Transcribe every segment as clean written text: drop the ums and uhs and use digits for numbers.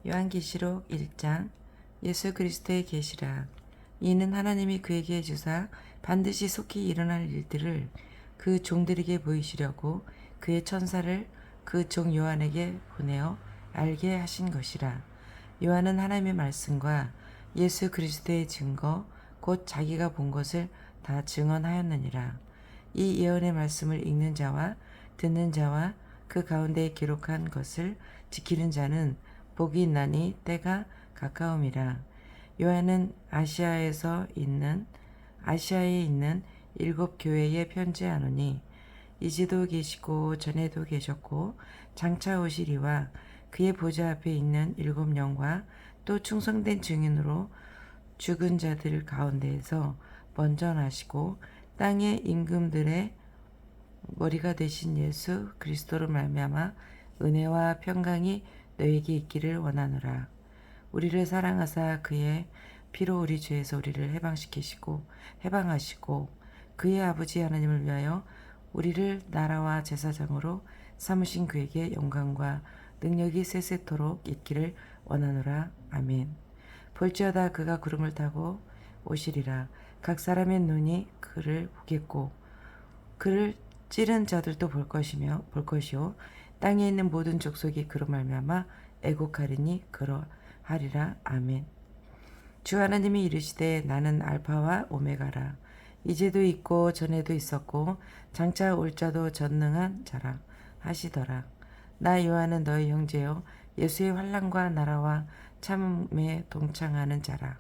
요한계시록 1장. 예수 그리스도의 계시라. 이는 하나님이 그에게 주사 반드시 속히 일어날 일들을 그 종들에게 보이시려고 그의 천사를 그 종 요한에게 보내어 알게 하신 것이라. 요한은 하나님의 말씀과 예수 그리스도의 증거 곧 자기가 본 것을 다 증언하였느니라. 이 예언의 말씀을 읽는 자와 듣는 자와 그 가운데에 기록한 것을 지키는 자는 복이 있나니 때가 가까움이라. 요한은 아시아에 있는 7교회에 편지하노니 이제도 계시고 전에도 계셨고 장차 오시리와 그의 보좌 앞에 있는 7영과 또 충성된 증인으로 죽은 자들 가운데에서 먼저 나시고 땅의 임금들의 머리가 되신 예수 그리스도로 말미암아 은혜와 평강이 너에게 있기를 원하노라. 우리를 사랑하사 그의 피로 우리 죄에서 우리를 해방하시고 그의 아버지 하나님을 위하여 우리를 나라와 제사장으로 삼으신 그에게 영광과 능력이 세세토록 있기를 원하노라. 아멘. 볼지어다 그가 구름을 타고 오시리라. 각 사람의 눈이 그를 보겠고 그를 찌른 자들도 볼 것이요 땅에 있는 모든 족속이 그로 말미암아 애곡하리니 그러하리라. 아멘. 주 하나님이 이르시되 나는 알파와 오메가라. 이제도 있고 전에도 있었고 장차 올 자도 전능한 자라 하시더라. 나 요한은 너희 형제요 예수의 환난과 나라와 참음에 동창하는 자라.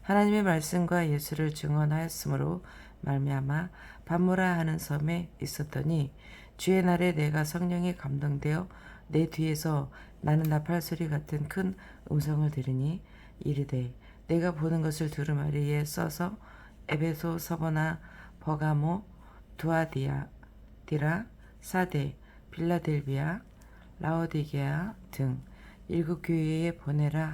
하나님의 말씀과 예수를 증언하였으므로 말미암아 밤무라 하는 섬에 있었더니 주의 날에 내가 성령에 감동되어 내 뒤에서 나는 나팔 소리 같은 큰 음성을 들으니 이르되 내가 보는 것을 두루마리에 써서 에베소, 서버나, 버가모, 두아디라, 사데, 빌라델비아, 라오디게아 등 7교회에 보내라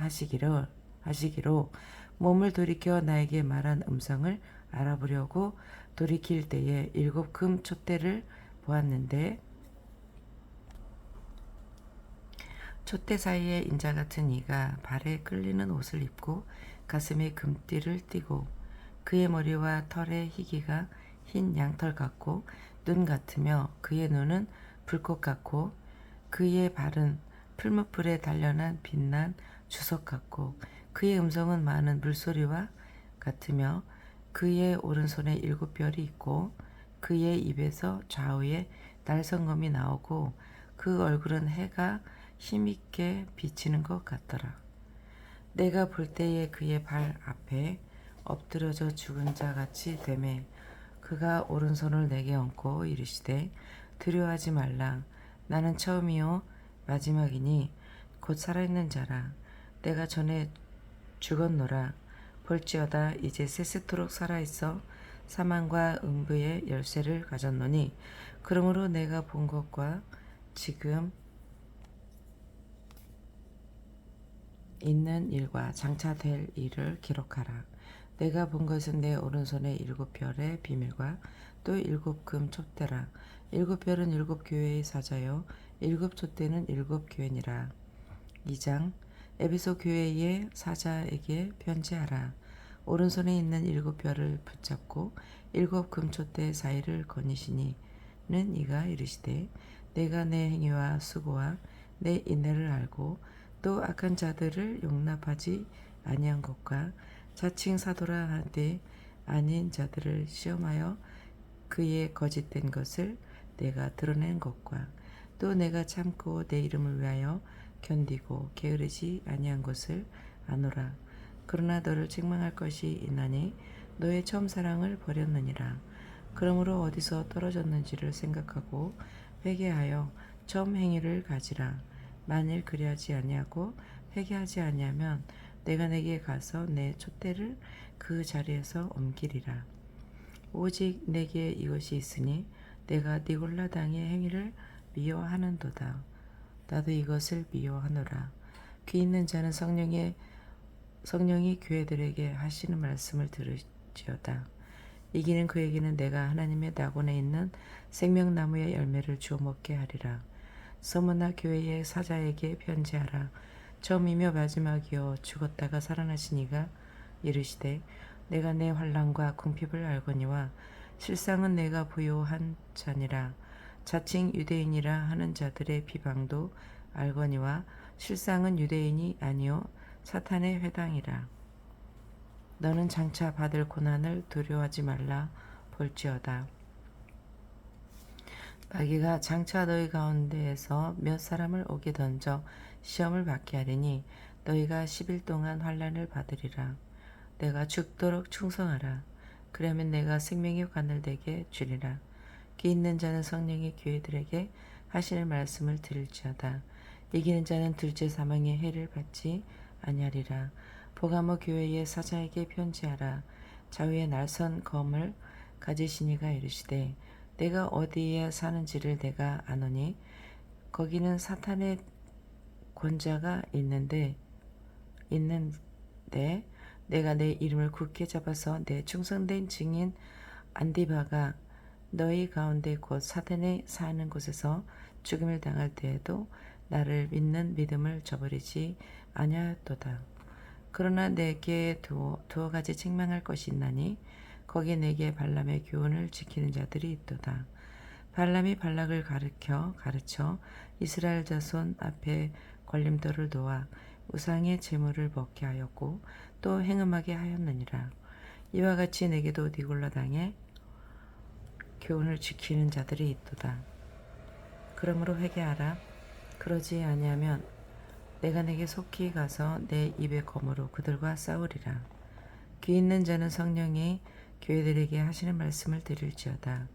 하시기로 몸을 돌이켜 나에게 말한 음성을 알아보려고 돌이킬 때에 7금 촛대를 보았는데 촛대 사이에 인자 같은 이가 발에 끌리는 옷을 입고 가슴에 금띠를 띠고 그의 머리와 털의 희기가 흰 양털 같고 눈 같으며 그의 눈은 불꽃 같고 그의 발은 풀무불에 단련한 빛난 주석 같고 그의 음성은 많은 물소리와 같으며 그의 오른손에 7별이 있고 그의 입에서 좌우에 날성검이 나오고 그 얼굴은 해가 힘있게 비치는 것 같더라. 내가 볼 때에 그의 발 앞에 엎드려져 죽은 자 같이 되매 그가 오른손을 내게 얹고 이르시되 두려워하지 말라. 나는 처음이요 마지막이니 곧 살아있는 자라. 내가 전에 죽었노라. 볼지어다 이제 세세토록 살아있어 사망과 음부의 열쇠를 가졌노니 그러므로 내가 본 것과 지금 있는 일과 장차 될 일을 기록하라. 내가 본 것은 내 오른손에 7별의 비밀과 또 7금 촛대라. 7별은 7교회의 사자요 7촛대는 7교회니라. 2장. 에베소 교회의 사자에게 편지하라. 오른손에 있는 7별을 붙잡고 7금 촛대 사이를 거니시니는 이가 이르시되 내가 내 행위와 수고와 내 인내를 알고 또 악한 자들을 용납하지 아니한 것과 자칭 사도라 하되 아닌 자들을 시험하여 그의 거짓된 것을 내가 드러낸 것과 또 내가 참고 내 이름을 위하여 견디고 게으르지 아니한 것을 아노라. 그러나 너를 책망할 것이 있나니 너의 처음 사랑을 버렸느니라. 그러므로 어디서 떨어졌는지를 생각하고 회개하여 처음 행위를 가지라. 만일 그리하지 아니하고 회개하지 아니하면 내가 내게 가서 내 촛대를 그 자리에서 옮기리라. 오직 내게 이것이 있으니 내가 니골라 당의 행위를 미워하는도다. 나도 이것을 미워하노라. 귀 있는 자는 성령이 교회들에게 하시는 말씀을 들을지어다. 이기는 그에게는 내가 하나님의 낙원에 있는 생명나무의 열매를 주어 먹게 하리라. 서머나 교회의 사자에게 편지하라. 처음이며 마지막이요 죽었다가 살아나시니가 이르시되 내가 내 환난과 궁핍을 알거니와 실상은 내가 부요한 자니라. 자칭 유대인이라 하는 자들의 비방도 알거니와 실상은 유대인이 아니요 사탄의 회당이라. 너는 장차 받을 고난을 두려워하지 말라. 볼지어다 마귀가 장차 너희 가운데에서 몇 사람을 오게 던져 시험을 받게 하리니 너희가 10일 동안 환난을 받으리라. 내가 죽도록 충성하라. 그러면 내가 생명의 관을 내게 주리라. 귀 있는 자는 성령의 교회들에게 하시는 말씀을 들을지어다. 이기는 자는 둘째 사망의 해를 받지 아니하리라. 보가모 교회의 사자에게 편지하라. 좌우에 날선 검을 가지시니가 이르시되 내가 어디에 사는지를 내가 아노니 거기는 사탄의 권자가 있는데 내가 내 이름을 굳게 잡아서 내 충성된 증인 안디바가 너희 가운데 곧 사탄에 사는 곳에서 죽음을 당할 때에도 나를 믿는 믿음을 저버리지 아니하였도다. 그러나 내게 두어 가지 책망할 것이 있나니 거기 내게 발람의 교훈을 지키는 자들이 있도다. 발람이 발락을 가르쳐 이스라엘 자손 앞에 걸림돌을 놓아 우상의 제물을 먹게 하였고 또 행음하게 하였느니라. 이와 같이 내게도 니골라 당에 교훈을 지키는 자들이 있도다. 그러므로 회개하라. 그러지 아니하면 내가 내게 속히 가서 내 입의 검으로 그들과 싸우리라. 귀 있는 자는 성령이 교회들에게 하시는 말씀을 들을지어다.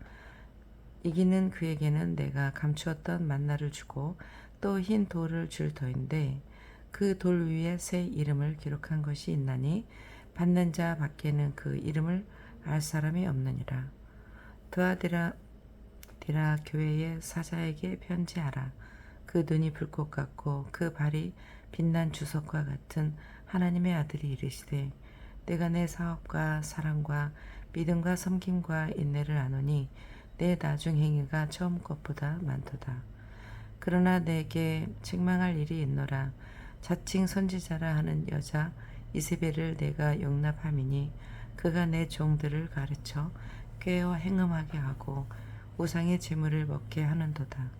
이기는 그에게는 내가 감추었던 만나를 주고 또 흰 돌을 줄 터인데 그 돌 위에 새 이름을 기록한 것이 있나니 받는 자 밖에는 그 이름을 알 사람이 없느니라. 두아디라 교회의 사자에게 편지하라. 그 눈이 불꽃 같고 그 발이 빛난 주석과 같은 하나님의 아들이 이르시되 내가 내 사업과 사랑과 믿음과 섬김과 인내를 아노니 내 나중 행위가 처음 것보다 많도다. 그러나 내게 책망할 일이 있노라. 자칭 선지자라 하는 여자 이세벨을 내가 용납함이니 그가 내 종들을 가르쳐 꾀어 행음하게 하고 우상의 제물을 먹게 하는도다.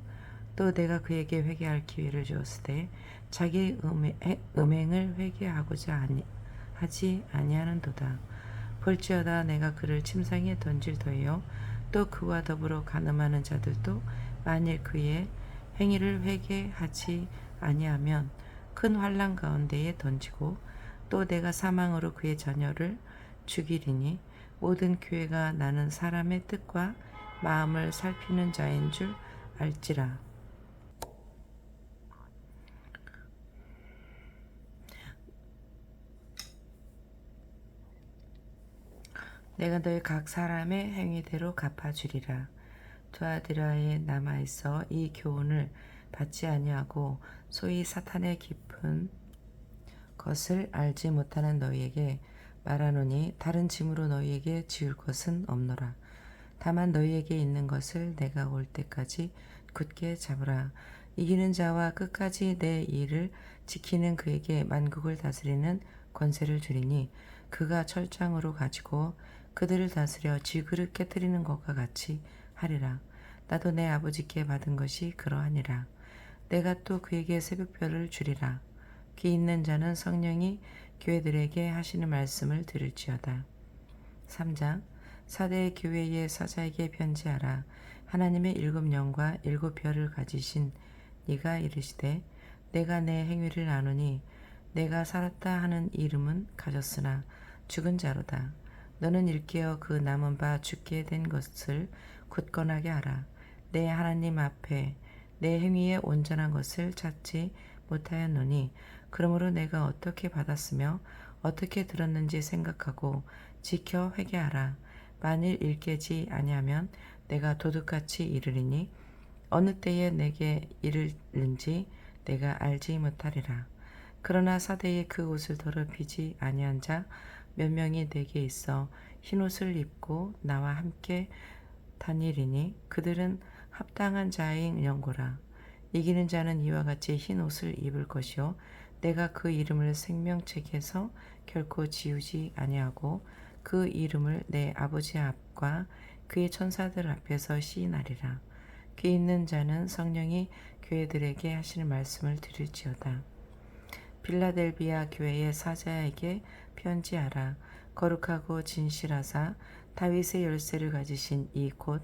또 내가 그에게 회개할 기회를 주었으되 자기 음행을 회개하고자 하지 아니하는도다. 볼지어다 내가 그를 침상에 던질 터이요 또 그와 더불어 간음하는 자들도 만일 그의 행위를 회개하지 아니하면 큰 환난 가운데에 던지고 또 내가 사망으로 그의 자녀를 죽이리니 모든 교회가 나는 사람의 뜻과 마음을 살피는 자인 줄 알지라. 내가 너희 각 사람의 행위대로 갚아주리라. 두아디라에 남아있어 이 교훈을 받지 아니하고 소위 사탄의 깊은 것을 알지 못하는 너희에게 말하노니 다른 짐으로 너희에게 지을 것은 없노라. 다만 너희에게 있는 것을 내가 올 때까지 굳게 잡으라. 이기는 자와 끝까지 내 일을 지키는 그에게 만국을 다스리는 권세를 주리니 그가 철장으로 가지고 그들을 다스려 쥐그릇 깨뜨리는 것과 같이 하리라. 나도 내 아버지께 받은 것이 그러하니라. 내가 또 그에게 새벽별을 주리라. 귀 있는 자는 성령이 교회들에게 하시는 말씀을 들을지어다. 3장 사대 교회의 사자에게 편지하라. 하나님의 7영과 7별을 가지신 네가 이르시되 내가 내 행위를 아노니 내가 살았다 하는 이름은 가졌으나 죽은 자로다. 너는 일깨어 그 남은 바 죽게 된 것을 굳건하게 하라. 내 하나님 앞에 내 행위의 온전한 것을 찾지 못하였노니 그러므로 내가 어떻게 받았으며 어떻게 들었는지 생각하고 지켜 회개하라. 만일 일깨지 아니하면 내가 도둑같이 이르리니 어느 때에 내게 이르는지 내가 알지 못하리라. 그러나 사대에 그 옷을 더럽히지 아니한 자 몇 명이 내게 있어 흰옷을 입고 나와 함께 다니리니 그들은 합당한 자인 연고라. 이기는 자는 이와 같이 흰옷을 입을 것이요 내가 그 이름을 생명책에서 결코 지우지 아니하고 그 이름을 내 아버지 앞과 그의 천사들 앞에서 시인하리라. 귀 있는 자는 성령이 교회들에게 하시는 말씀을 들을지어다. 빌라델비아 교회의 사자에게 편지하라. 거룩하고 진실하사 다윗의 열쇠를 가지신 이 곧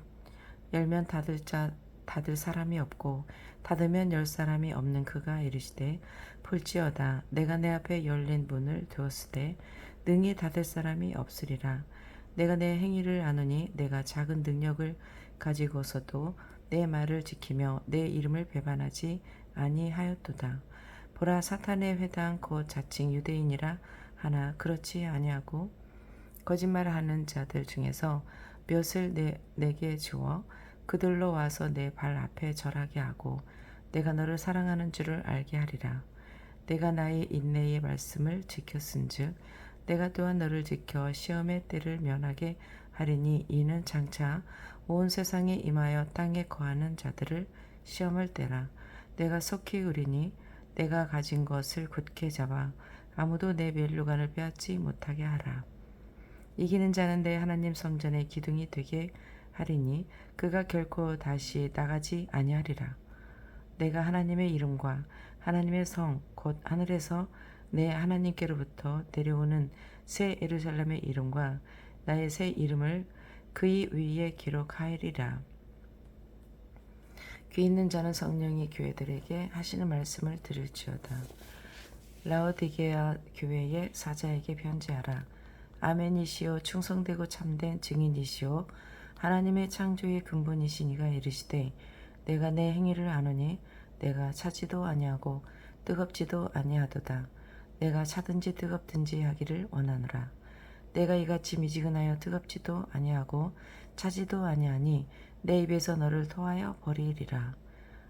열면 닫을 사람이 없고 닫으면 열 사람이 없는 그가 이르시되 볼지어다 내가 내 앞에 열린 문을 두었으되 능히 닫을 사람이 없으리라. 내가 내 행위를 아노니 내가 작은 능력을 가지고서도 내 말을 지키며 내 이름을 배반하지 아니하였도다. 보라 사탄의 회당 곧 자칭 유대인이라 하나 그렇지 아니하고 거짓말하는 자들 중에서 몇을 내게 주어 그들로 와서 내 발 앞에 절하게 하고 내가 너를 사랑하는 줄을 알게 하리라. 내가 나의 인내의 말씀을 지켰은즉 내가 또한 너를 지켜 시험의 때를 면하게 하리니 이는 장차 온 세상에 임하여 땅에 거하는 자들을 시험할 때라. 내가 속히 의리니 내가 가진 것을 굳게 잡아 아무도 내 면류관을 빼앗지 못하게 하라. 이기는 자는 내 하나님 성전의 기둥이 되게 하리니 그가 결코 다시 나가지 아니하리라. 내가 하나님의 이름과 하나님의 성 곧 하늘에서 내 하나님께로부터 내려오는 새 예루살렘의 이름과 나의 새 이름을 그의 위에 기록하리라. 귀 있는 자는 성령이 교회들에게 하시는 말씀을 들을지어다. 라오디게아 교회의 사자에게 편지하라. 아멘이시오 충성되고 참된 증인이시오 하나님의 창조의 근본이시니가 이르시되 내가 내 행위를 아노니 내가 차지도 아니하고 뜨겁지도 아니하도다. 내가 차든지 뜨겁든지 하기를 원하노라. 내가 이같이 미지근하여 뜨겁지도 아니하고 차지도 아니하니 내 입에서 너를 토하여 버리리라.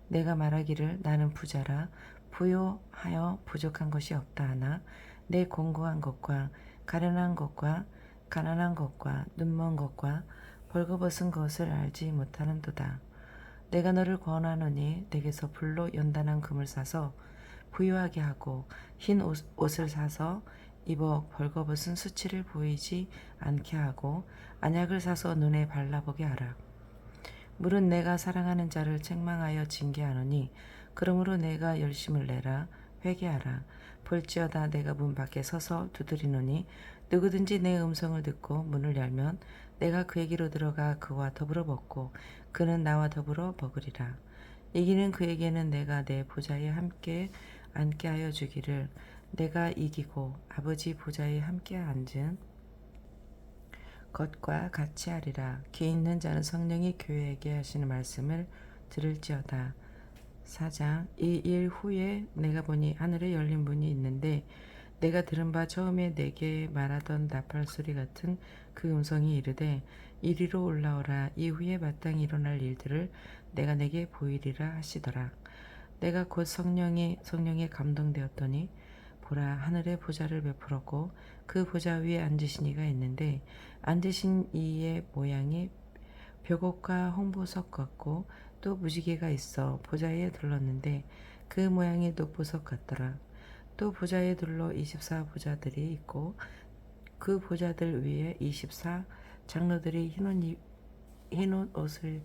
내가 말하기를 나는 부자라 부요하여 부족한 것이 없다 하나 내 공고한 것과 가련한 것과 가난한 것과 눈먼 것과 벌거벗은 것을 알지 못하는도다. 내가 너를 권하노니 내게서 불로 연단한 금을 사서 부유하게 하고 흰 옷을 사서 입어 벌거벗은 수치를 보이지 않게 하고 안약을 사서 눈에 발라보게 하라. 물은 내가 사랑하는 자를 책망하여 징계하노니 그러므로 내가 열심을 내라 회개하라. 볼지어다 내가 문 밖에 서서 두드리노니 누구든지 내 음성을 듣고 문을 열면 내가 그에게로 들어가 그와 더불어 먹고 그는 나와 더불어 먹으리라. 이기는 그에게는 내가 내 보좌에 함께 앉게 하여 주기를 내가 이기고 아버지 보좌에 함께 앉은 것과 같이 하리라. 귀 있는 자는 성령이 교회에게 하시는 말씀을 들을지어다. 4장 이 일 후에 내가 보니 하늘에 열린 문이 있는데 내가 들은 바 처음에 내게 말하던 나팔 소리 같은 그 음성이 이르되 이리로 올라오라. 이후에 마땅히 일어날 일들을 내가 내게 보이리라 하시더라. 내가 곧 성령에 감동되었더니 보라 하늘에 보좌를 베풀었고 그 보좌 위에 앉으신 이가 있는데 앉으신 이의 모양이 벽옥과 홍보석 같고 또 무지개가 있어 보좌에 둘렀는데 그 모양이 녹보석 같더라. 또 보좌에 둘러 24보좌들이 있고 그 보좌들 위에 24 장로들이 흰 옷을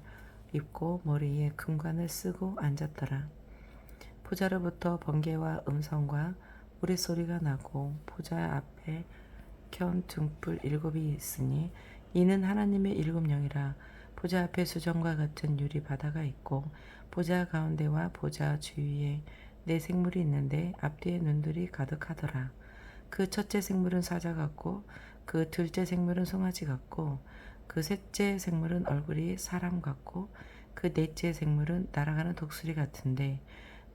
입고 머리에 금관을 쓰고 앉았더라. 보좌로부터 번개와 음성과 우레소리가 나고 보좌 앞에 켠 등불 7이 있으니 이는 하나님의 7영이라. 보좌 앞에 수정과 같은 유리 바다가 있고 보좌 가운데와 보좌 주위에 4생물이 있는데 앞뒤에 눈들이 가득하더라. 그 첫째 생물은 사자 같고 그 둘째 생물은 송아지 같고 그 셋째 생물은 얼굴이 사람 같고 그 넷째 생물은 날아가는 독수리 같은데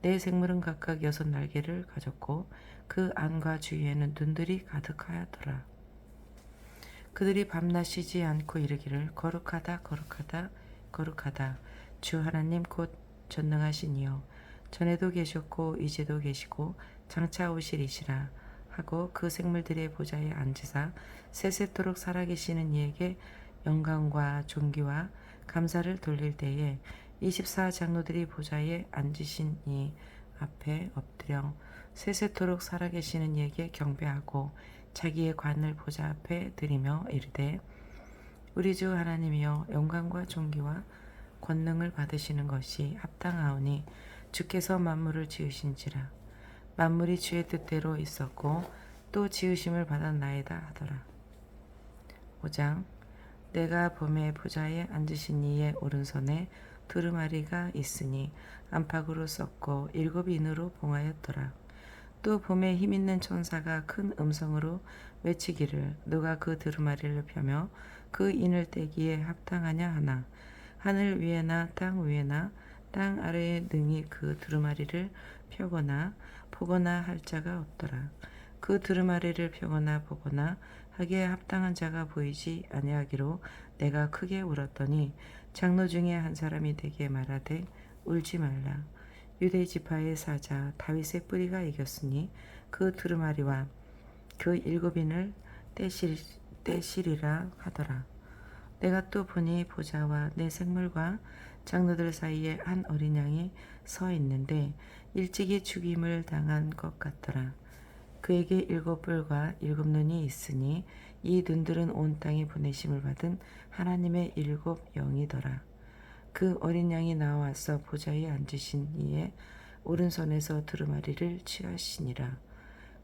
4생물은 각각 6날개를 가졌고 그 안과 주위에는 눈들이 가득하더라. 그들이 밤낮 쉬지 않고 이르기를 거룩하다 거룩하다 거룩하다 주 하나님 곧 전능하신 이여 전에도 계셨고 이제도 계시고 장차 오시리시라 하고 그 생물들의 보좌에 앉으사 세세토록 살아계시는 이에게 영광과 존귀와 감사를 돌릴 때에 24장로들이 보좌에 앉으신 이 앞에 엎드려 세세토록 살아계시는 이에게 경배하고 자기의 관을 보좌 앞에 드리며 이르되 우리 주 하나님이여 영광과 존귀와 권능을 받으시는 것이 합당하오니 주께서 만물을 지으신지라. 만물이 주의 뜻대로 있었고 또 지으심을 받았나이다 하더라. 5장. 내가 봄에 보좌에 앉으신 이의 오른손에 두루마리가 있으니 안팎으로 썩고 7 인으로 봉하였더라. 또 봄에 힘있는 천사가 큰 음성으로 외치기를 누가 그 두루마리를 펴며 그 인을 떼기에 합당하냐 하나 하늘 위에나 땅 위에나 땅 아래에 능히 그 두루마리를 펴거나 보거나 할 자가 없더라. 그 두루마리를 펴거나 보거나 하기에 합당한 자가 보이지 아니하기로 내가 크게 울었더니 장로 중에 한 사람이 되게 말하되 울지 말라. 유대 지파의 사자 다윗의 뿌리가 이겼으니 그 두루마리와 그 7인을 떼시리라 하더라. 내가 또 보니 보좌와 내 생물과 장로들 사이에 한 어린 양이 서 있는데 일찍이 죽임을 당한 것 같더라. 그에게 7뿔과 7눈이 있으니 이 눈들은 온 땅에 보내심을 받은 하나님의 7 영이더라. 그 어린 양이 나와서 보좌에 앉으신 이의 오른손에서 두루마리를 취하시니라.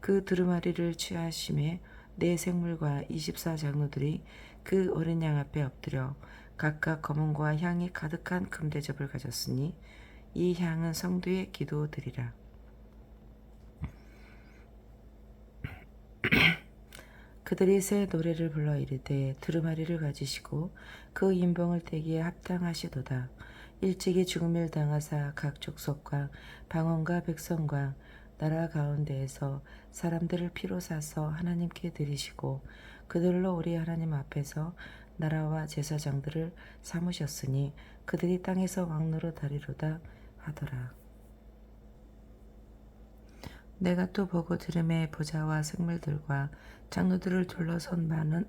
그 두루마리를 취하심에 네 생물과 24 장로들이 그 어린 양 앞에 엎드려 각각 검은과 향이 가득한 금대접을 가졌으니 이 향은 성도의 기도드리라. 그들이 새 노래를 불러 이르되 두루마리를 가지시고 그 인봉을 떼기에 합당하시도다. 일찍이 죽음을 당하사 각 족속과 방언과 백성과 나라 가운데에서 사람들을 피로 사서 하나님께 드리시고 그들로 우리 하나님 앞에서 나라와 제사장들을 삼으셨으니 그들이 땅에서 왕노로 다리로다 하더라. 내가 또 보고 들음에 보좌와 생물들과 장로들을 둘러선 많은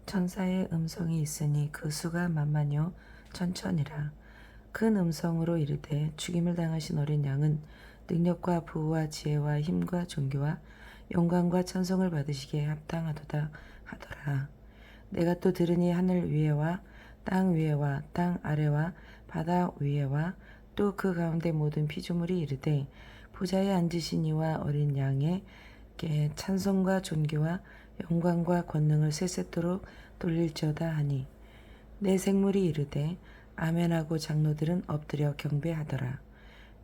천사의 음성이 있으니 그 수가 만만여 천천이라. 큰 음성으로 이르되 죽임을 당하신 어린 양은 능력과 부와 지혜와 힘과 존귀와 영광과 찬송을 받으시기에 합당하도다 하더라. 내가 또 들으니 하늘 위에와 땅 아래와 바다 위에와 또 그 가운데 모든 피조물이 이르되 보좌에 앉으신 이와 어린 양에게 찬송과 존귀와 영광과 권능을 세세토록 돌릴지어다 하니 내 생물이 이르되 아멘하고 장로들은 엎드려 경배하더라.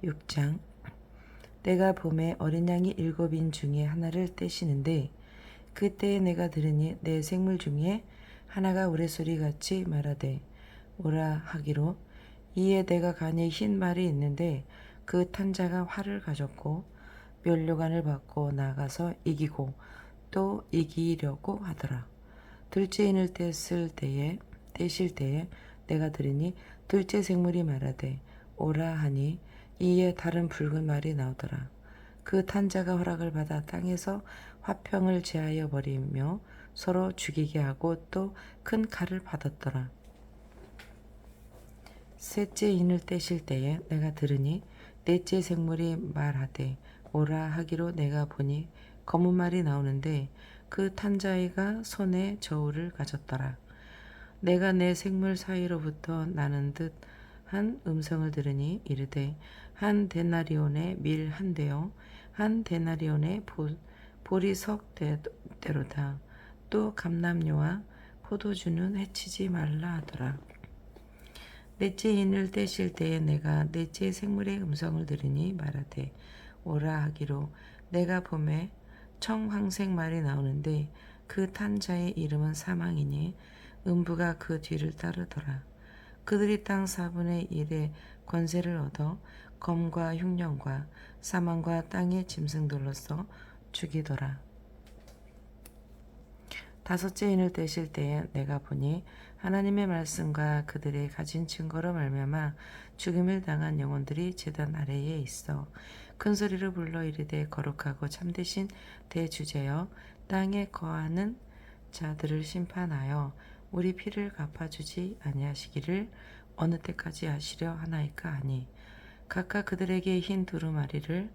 6장. 내가 봄에 어린 양이 7인 중에 하나를 떼시는데 그때에 내가 들으니 내 생물 중에 하나가 우레소리같이 말하되 오라 하기로 이에 내가 가니 흰 말이 있는데 그 탄자가 활을 가졌고 면류관을 받고 나가서 이기고 또 이기려고 하더라. 둘째 인을 떼실 때에 내가 들으니 둘째 생물이 말하되 오라 하니 이에 다른 붉은 말이 나오더라. 그 탄자가 허락을 받아 땅에서 화평을 제하여 버리며 서로 죽이게 하고 또 큰 칼을 받았더라. 셋째 인을 떼실 때에 내가 들으니 넷째 생물이 말하되 오라 하기로 내가 보니 검은 말이 나오는데 그 탄자이가 손에 저울을 가졌더라. 내가 내 생물 사이로부터 나는 듯 한 음성을 들으니 이르되 한 데나리온의 밀 한 대요 한 데나리온의 보리석 대로다. 또 감람류와 포도주는 해치지 말라 하더라. 넷째 인을 떼실 때에 내가 넷째 생물의 음성을 들으니 말하되 오라 하기로 내가 봄에 청황색 말이 나오는데 그 탄자의 이름은 사망이니 음부가 그 뒤를 따르더라. 그들이 땅 4분의 1의 권세를 얻어 검과 흉년과 사망과 땅의 짐승들로서 죽이더라. 다섯째 인을 떼실 때에 내가 보니 하나님의 말씀과 그들의 가진 증거로 말미암아 죽임을 당한 영혼들이 제단 아래에 있어 큰 소리로 불러 이르되 거룩하고 참되신 대주제여 땅에 거하는 자들을 심판하여 우리 피를 갚아주지 아니하시기를 어느 때까지 하시려 하나이까 하니 각각 그들에게 흰 두루마리를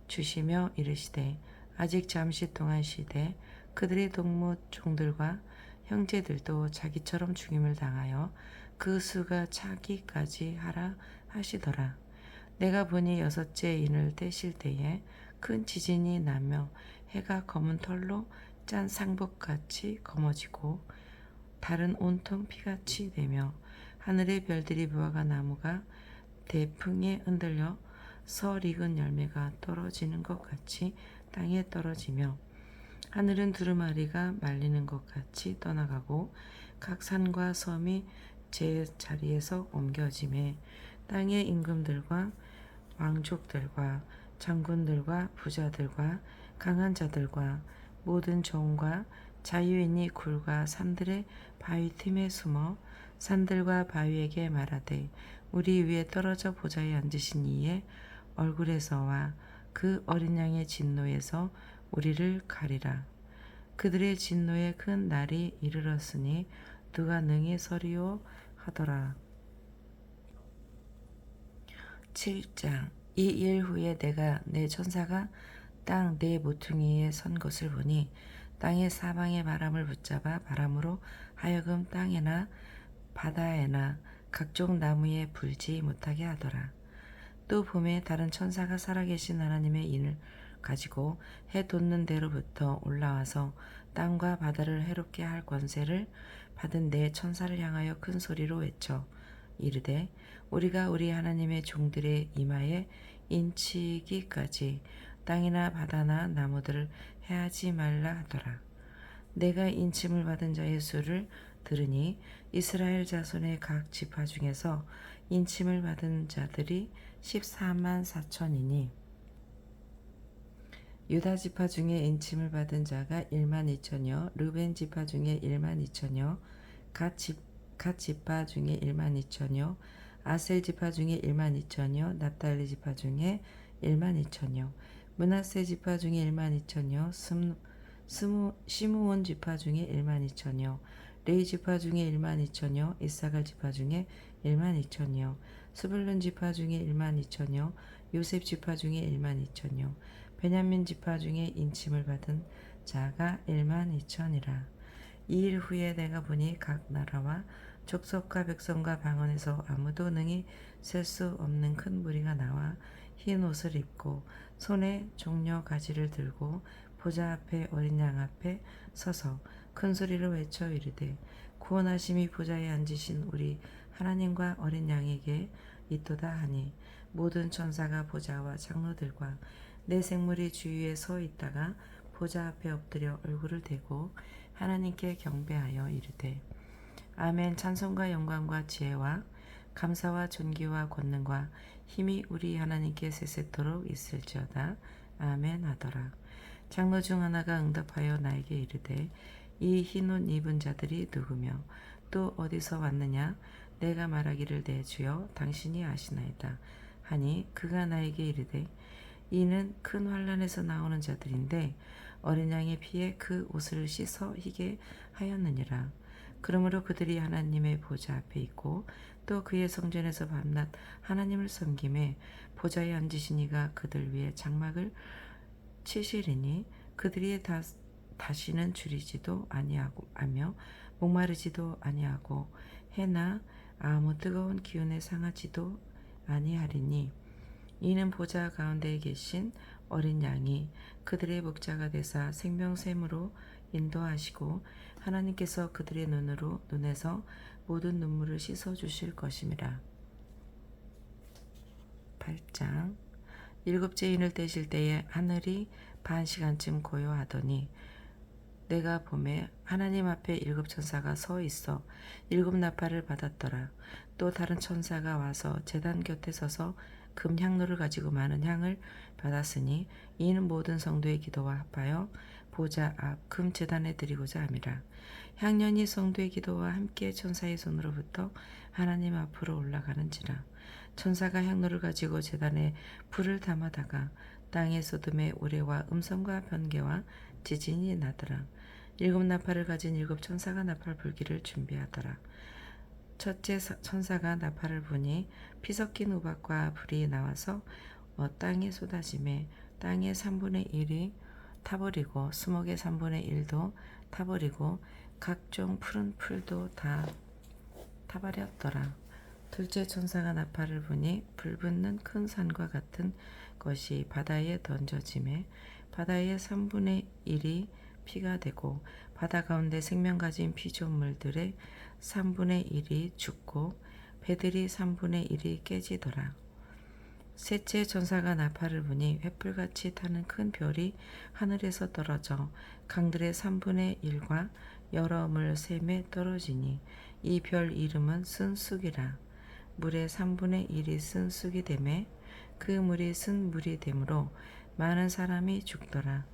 주시며 이르시되 아직 잠시 동안 쉬되 그들의 동무 종들과 형제들도 자기처럼 죽임을 당하여 그 수가 차기까지 하라 하시더라. 내가 보니 여섯째 인을 떼실 때에 큰 지진이 나며 해가 검은 털로 짠 상복같이 검어지고 달은 온통 피같이 되며 하늘의 별들이 무화과 나무가 대풍에 흔들려 설 익은 열매가 떨어지는 것 같이 땅에 떨어지며 하늘은 두루마리가 말리는 것 같이 떠나가고 각 산과 섬이 제 자리에서 옮겨짐에 땅의 임금들과 왕족들과 장군들과 부자들과 강한 자들과 모든 종과 자유인이 굴과 산들의 바위 틈에 숨어 산들과 바위에게 말하되 우리 위에 떨어져 보좌에 앉으신 이의 얼굴에서와 그 어린 양의 진노에서 우리를 가리라. 그들의 진노의 큰 날이 이르렀으니 누가 능히 서리오 하더라. 7장. 이 일 후에 내가 내 천사가 땅 네 모퉁이에 선 것을 보니 땅의 사방의 바람을 붙잡아 바람으로 하여금 땅에나 바다에나 각종 나무에 불지 못하게 하더라. 또 봄에 다른 천사가 살아계신 하나님의 인을 가지고 해 돋는 데로부터 올라와서 땅과 바다를 해롭게 할 권세를 받은 네 천사를 향하여 큰 소리로 외쳐 이르되 우리가 우리 하나님의 종들의 이마에 인치기까지 땅이나 바다나 나무들을 해하지 말라 하더라. 내가 인침을 받은 자의 수를 들으니 이스라엘 자손의 각 지파 중에서 인침을 받은 자들이 14만 4천이니 유다 지파 중에 인침을 받은 자가 1만 2천여, 르벤 지파 중에 1만 2천여, 갓 지파 중에 1만 2천여, 아셀 지파 중에 1만 2천여, 납달리 지파 중에 1만 2천여, 므낫세 지파 중에 1만 2천여, 시므온 지파 중에 1만 2천여, 레위 지파 중에 1만 2천여, 이사갈 지파 중에 1만 2천여, 스불론 지파 중에 1만 2천여, 요셉 지파 중에 1만 2천여, 베냐민 지파 중에 인침을 받은 자가 1만 2천이라. 이 일 후에 내가 보니 각 나라와 족속과 백성과 방언에서 아무도 능히 셀 수 없는 큰 무리가 나와 흰 옷을 입고 손에 종려 가지를 들고 보좌 앞에 어린 양 앞에 서서 큰 소리로 외쳐 이르되 구원하심이 보좌에 앉으신 우리 하나님과 어린 양에게 있도다 하니 모든 천사가 보좌와 장로들과 내 생물이 주위에 서 있다가 보좌 앞에 엎드려 얼굴을 대고 하나님께 경배하여 이르되 아멘. 찬송과 영광과 지혜와 감사와 존귀와 권능과 힘이 우리 하나님께 세세토록 있을지어다. 아멘 하더라. 장로 중 하나가 응답하여 나에게 이르되 이 흰 옷 입은 자들이 누구며 또 어디서 왔느냐? 내가 말하기를 내 주여 당신이 아시나이다 하니 그가 나에게 이르되 이는 큰 환란에서 나오는 자들인데 어린 양의 피에 그 옷을 씻어 희게 하였느니라. 그러므로 그들이 하나님의 보좌 앞에 있고 또 그의 성전에서 밤낮 하나님을 섬김에 보좌에 앉으신 이가 그들 위에 장막을 치시리니 그들이 다시는 줄이지도 아니하고 하며 목마르지도 아니하고 해나 아무 뜨거운 기운에 상하지도 아니하리니 이는 보좌 가운데에 계신 어린 양이 그들의 목자가 되사 생명샘으로 인도하시고 하나님께서 그들의 눈에서 모든 눈물을 씻어 주실 것임이라. 8장. 일곱째 인을 떼실 때에 하늘이 반 시간쯤 고요하더니 내가 보매 하나님 앞에 일곱 천사가 서 있어 일곱 나팔을 받았더라. 또 다른 천사가 와서 제단 곁에 서서 금 향로를 가지고 많은 향을 받았으니 이는 모든 성도의 기도와 합하여 보좌 앞 금 제단에 드리고자 함이라. 향년이 성도의 기도와 함께 천사의 손으로부터 하나님 앞으로 올라가는지라. 천사가 향로를 가지고 제단에 불을 담아다가 땅의 소돔의 우레와 음성과 번개와 지진이 나더라. 일곱 나팔을 가진 일곱 천사가 나팔 불기를 준비하더라. 첫째 천사가 나팔을 부니 피 섞인 우박과 불이 나와서 땅에 쏟아지매 땅의 3분의 1이 타버리고 수목의 3분의 1도 타버리고 각종 푸른 풀도 다 타버렸더라. 둘째 천사가 나팔을 부니 불붙는 큰 산과 같은 것이 바다에 던져지매 바다의 3분의 1이 피가 되고 바다 가운데 생명 가진 피조물들의 3분의 1이 죽고 배들이 3분의 1이 깨지더라. 셋째 천사가 나팔을 부니 횃불같이 타는 큰 별이 하늘에서 떨어져 강들의 3분의 1과 여러 물샘에 떨어지니 이 별 이름은 쓴쑥이라. 물의 3분의 1이 쓴 쑥이 되매 그 물이 쓴 물이 되므로 많은 사람이 죽더라.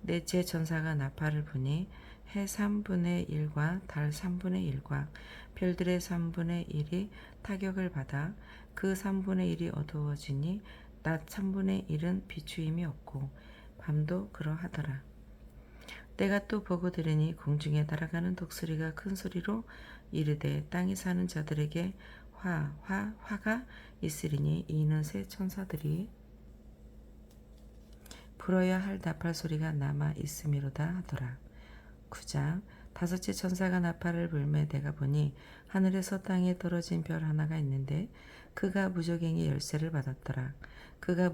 넷째 천사가 나팔을 부니 해 3분의 1과 달 3분의 1과 별들의 3분의 1이 타격을 받아 그 3분의 1이 어두워지니 낮 3분의 1은 비추임이 없고 밤도 그러하더라. 내가 또 보고 들으니 공중에 날아가는 독수리가 큰 소리로 이르되 땅에 사는 자들에게 화가 있으리니 이는 새 천사들이 불어야 할 나팔 소리가 남아 있음이로다 하더라. 9장 다섯째 천사가 나팔을 불매 내가 보니 하늘에서 땅에 떨어진 별 하나가 있는데 그가 무저갱의 열쇠를 받았더라. 그가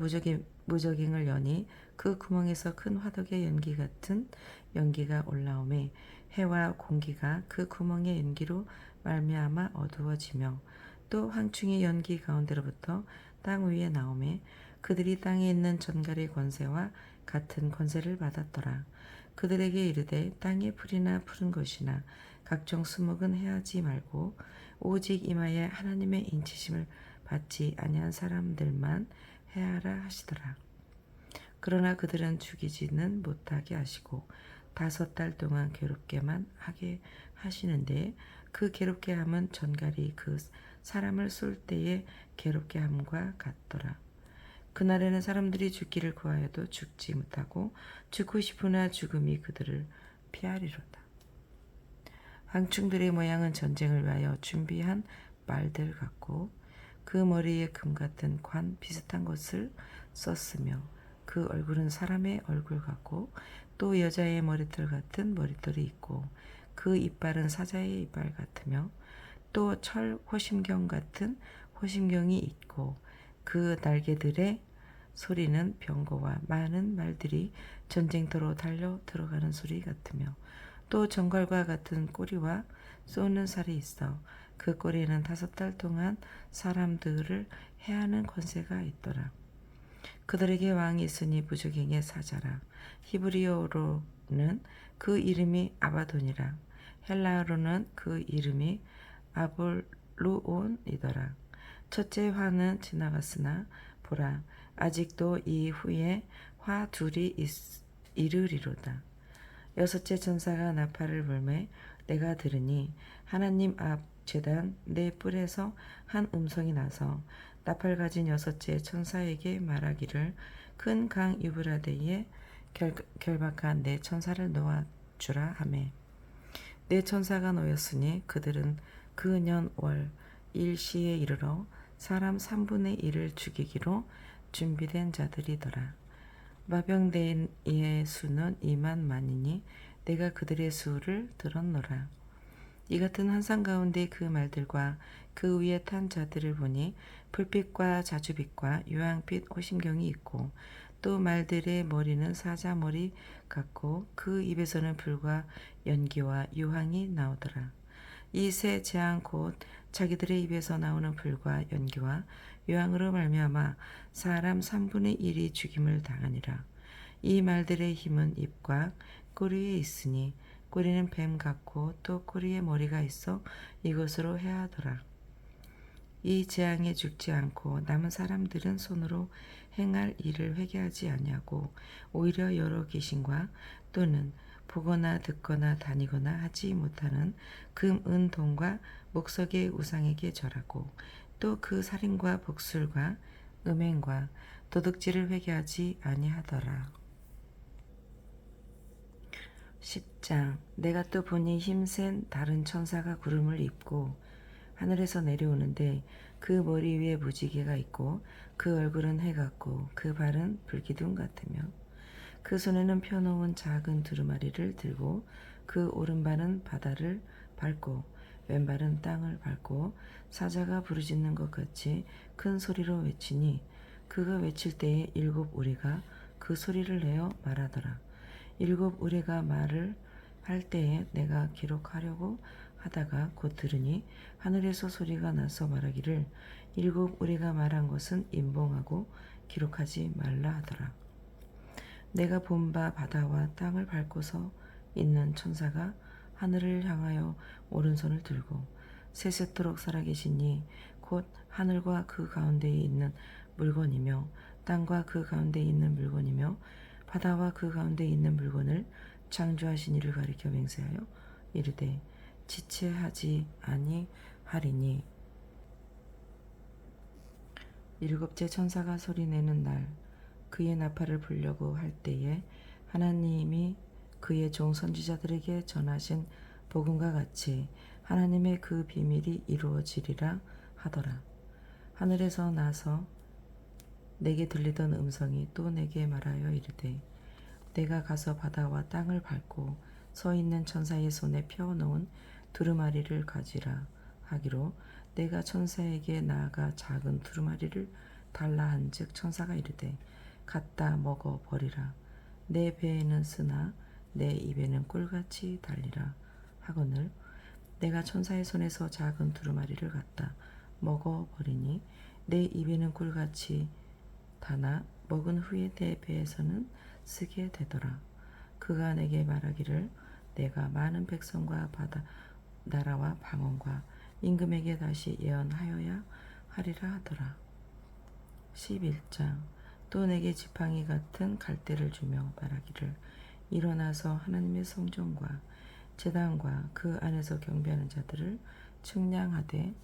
무저갱을 여니 그 구멍에서 큰 화덕의 연기 같은 연기가 올라오매 해와 공기가 그 구멍의 연기로 말미암아 어두워지며 또 황충의 연기 가운데로부터 땅 위에 나오매 그들이 땅에 있는 전갈의 권세와 같은 권세를 받았더라. 그들에게 이르되 땅의 풀이나 푸른 것이나 각종 수목은 해하지 말고 오직 이마에 하나님의 인치심을 받지 아니한 사람들만 해하라 하시더라. 그러나 그들은 죽이지는 못하게 하시고 5달 동안 괴롭게만 하게 하시는데 그 괴롭게 함은 전갈이 그 사람을 쏠 때에 괴롭게 함과 같더라. 그날에는 사람들이 죽기를 구하여도 죽지 못하고 죽고 싶으나 죽음이 그들을 피하리로다. 황충들의 모양은 전쟁을 위하여 준비한 말들 같고 그 머리에 금 같은 관 비슷한 것을 썼으며 그 얼굴은 사람의 얼굴 같고 또 여자의 머리털 같은 머리털이 있고 그 이빨은 사자의 이빨 같으며 또 철 호심경 같은 호심경이 있고 그 날개들의 소리는 병거와 많은 말들이 전쟁터로 달려 들어가는 소리 같으며 또 정갈과 같은 꼬리와 쏘는 살이 있어 그 꼬리에는 5달 동안 사람들을 해하는 권세가 있더라. 그들에게 왕이 있으니 무저갱의 사자라. 히브리어로는 그 이름이 아바돈이라. 헬라어로는 그 이름이 아볼루온이더라. 첫째 화는 지나갔으나 보라 아직도 이 후에 화 둘이 이르리로다. 여섯째 천사가 나팔을 불매 내가 들으니 하나님 앞 제단 내 뿔에서 한 음성이 나서 나팔 가진 여섯째 천사에게 말하기를 큰 강 유브라데에 결박한 내 천사를 놓아주라 하매 내 천사가 놓였으니 그들은 그 년 월 일시에 이르러 사람 3분의 1을 죽이기로 준비된 자들이더라. 마병대의 수는 2만만이니 내가 그들의 수를 들었노라. 이 같은 환상 가운데 그 말들과 그 위에 탄 자들을 보니 불빛과 자주빛과 유황빛 호심경이 있고 또 말들의 머리는 사자 머리 같고 그 입에서는 불과 연기와 유황이 나오더라. 이 세 재앙 곧 자기들의 입에서 나오는 불과 연기와 유황으로 말미암아 사람 3분의 1이 죽임을 당하니라. 이 말들의 힘은 입과 꼬리에 있으니 꼬리는 뱀 같고 또 꼬리에 머리가 있어 이것으로 해하더라. 이 재앙에 죽지 않고 남은 사람들은 손으로 행할 일을 회개하지 아니하고 오히려 여러 귀신과 또는 보거나 듣거나 다니거나 하지 못하는 금, 은, 동과 목석의 우상에게 절하고 또 그 살인과 복술과 음행과 도둑질을 회개하지 아니하더라. 10장 내가 또 보니 힘센 다른 천사가 구름을 입고 하늘에서 내려오는데 그 머리 위에 무지개가 있고 그 얼굴은 해 같고 그 발은 불기둥 같으며 그 손에는 펴놓은 작은 두루마리를 들고 그 오른발은 바다를 밟고 왼발은 땅을 밟고 사자가 부르짖는 것 같이 큰 소리로 외치니 그가 외칠 때에 일곱 우리가 그 소리를 내어 말하더라. 일곱 우리가 말을 할 때에 내가 기록하려고 하다가 곧 들으니 하늘에서 소리가 나서 말하기를 일곱 우리가 말한 것은 임봉하고 기록하지 말라 하더라. 내가 본 바 바다와 땅을 밟고서 있는 천사가 하늘을 향하여 오른손을 들고 세세토록 살아계시니 곧 하늘과 그 가운데에 있는 물건이며 땅과 그 가운데에 있는 물건이며 바다와 그 가운데에 있는 물건을 창조하신 이를 가리켜 맹세하여 이르되 지체하지 아니하리니. 일곱째 천사가 소리내는 날 그의 나팔을 불려고 할 때에 하나님이 그의 종 선지자들에게 전하신 복음과 같이 하나님의 그 비밀이 이루어지리라 하더라. 하늘에서 나서 내게 들리던 음성이 또 내게 말하여 이르되 내가 가서 바다와 땅을 밟고 서 있는 천사의 손에 펴놓은 두루마리를 가지라 하기로 내가 천사에게 나아가 작은 두루마리를 달라 한즉 천사가 이르되 갖다 먹어 버리라. 내 배에는 쓰나 내 입에는 꿀같이 달리라 하거늘 내가 천사의 손에서 작은 두루마리를 갖다 먹어 버리니 내 입에는 꿀같이 다나 먹은 후에 내 배에서는 쓰게 되더라. 그가 내게 말하기를 내가 많은 백성과 바다 나라와 방언과 임금에게 다시 예언하여야 하리라 하더라. 11장 또 내게 지팡이 같은 갈대를 주며 말하기를 일어나서 하나님의 성전과 제단과 그 안에서 경배하는 자들을 측량하되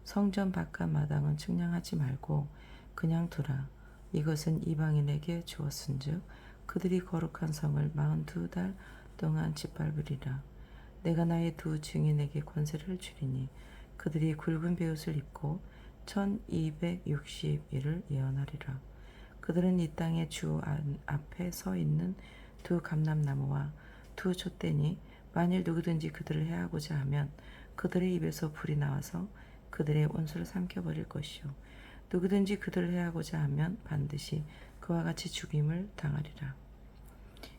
성전 바깥 마당은 측량하지 말고 그냥 두라. 이것은 이방인에게 주었은즉 그들이 거룩한 성을 42달 동안 짓밟으리라. 내가 나의 두 증인에게 권세를 주리니 그들이 굵은 베옷을 입고 1260일을 예언하리라. 그들은 이 땅의 주 앞에 서 있는 두 감람나무와 두 촛대니 만일 누구든지 그들을 해하고자 하면 그들의 입에서 불이 나와서 그들의 온수를 삼켜버릴 것이요 누구든지 그들을 해하고자 하면 반드시 그와 같이 죽임을 당하리라.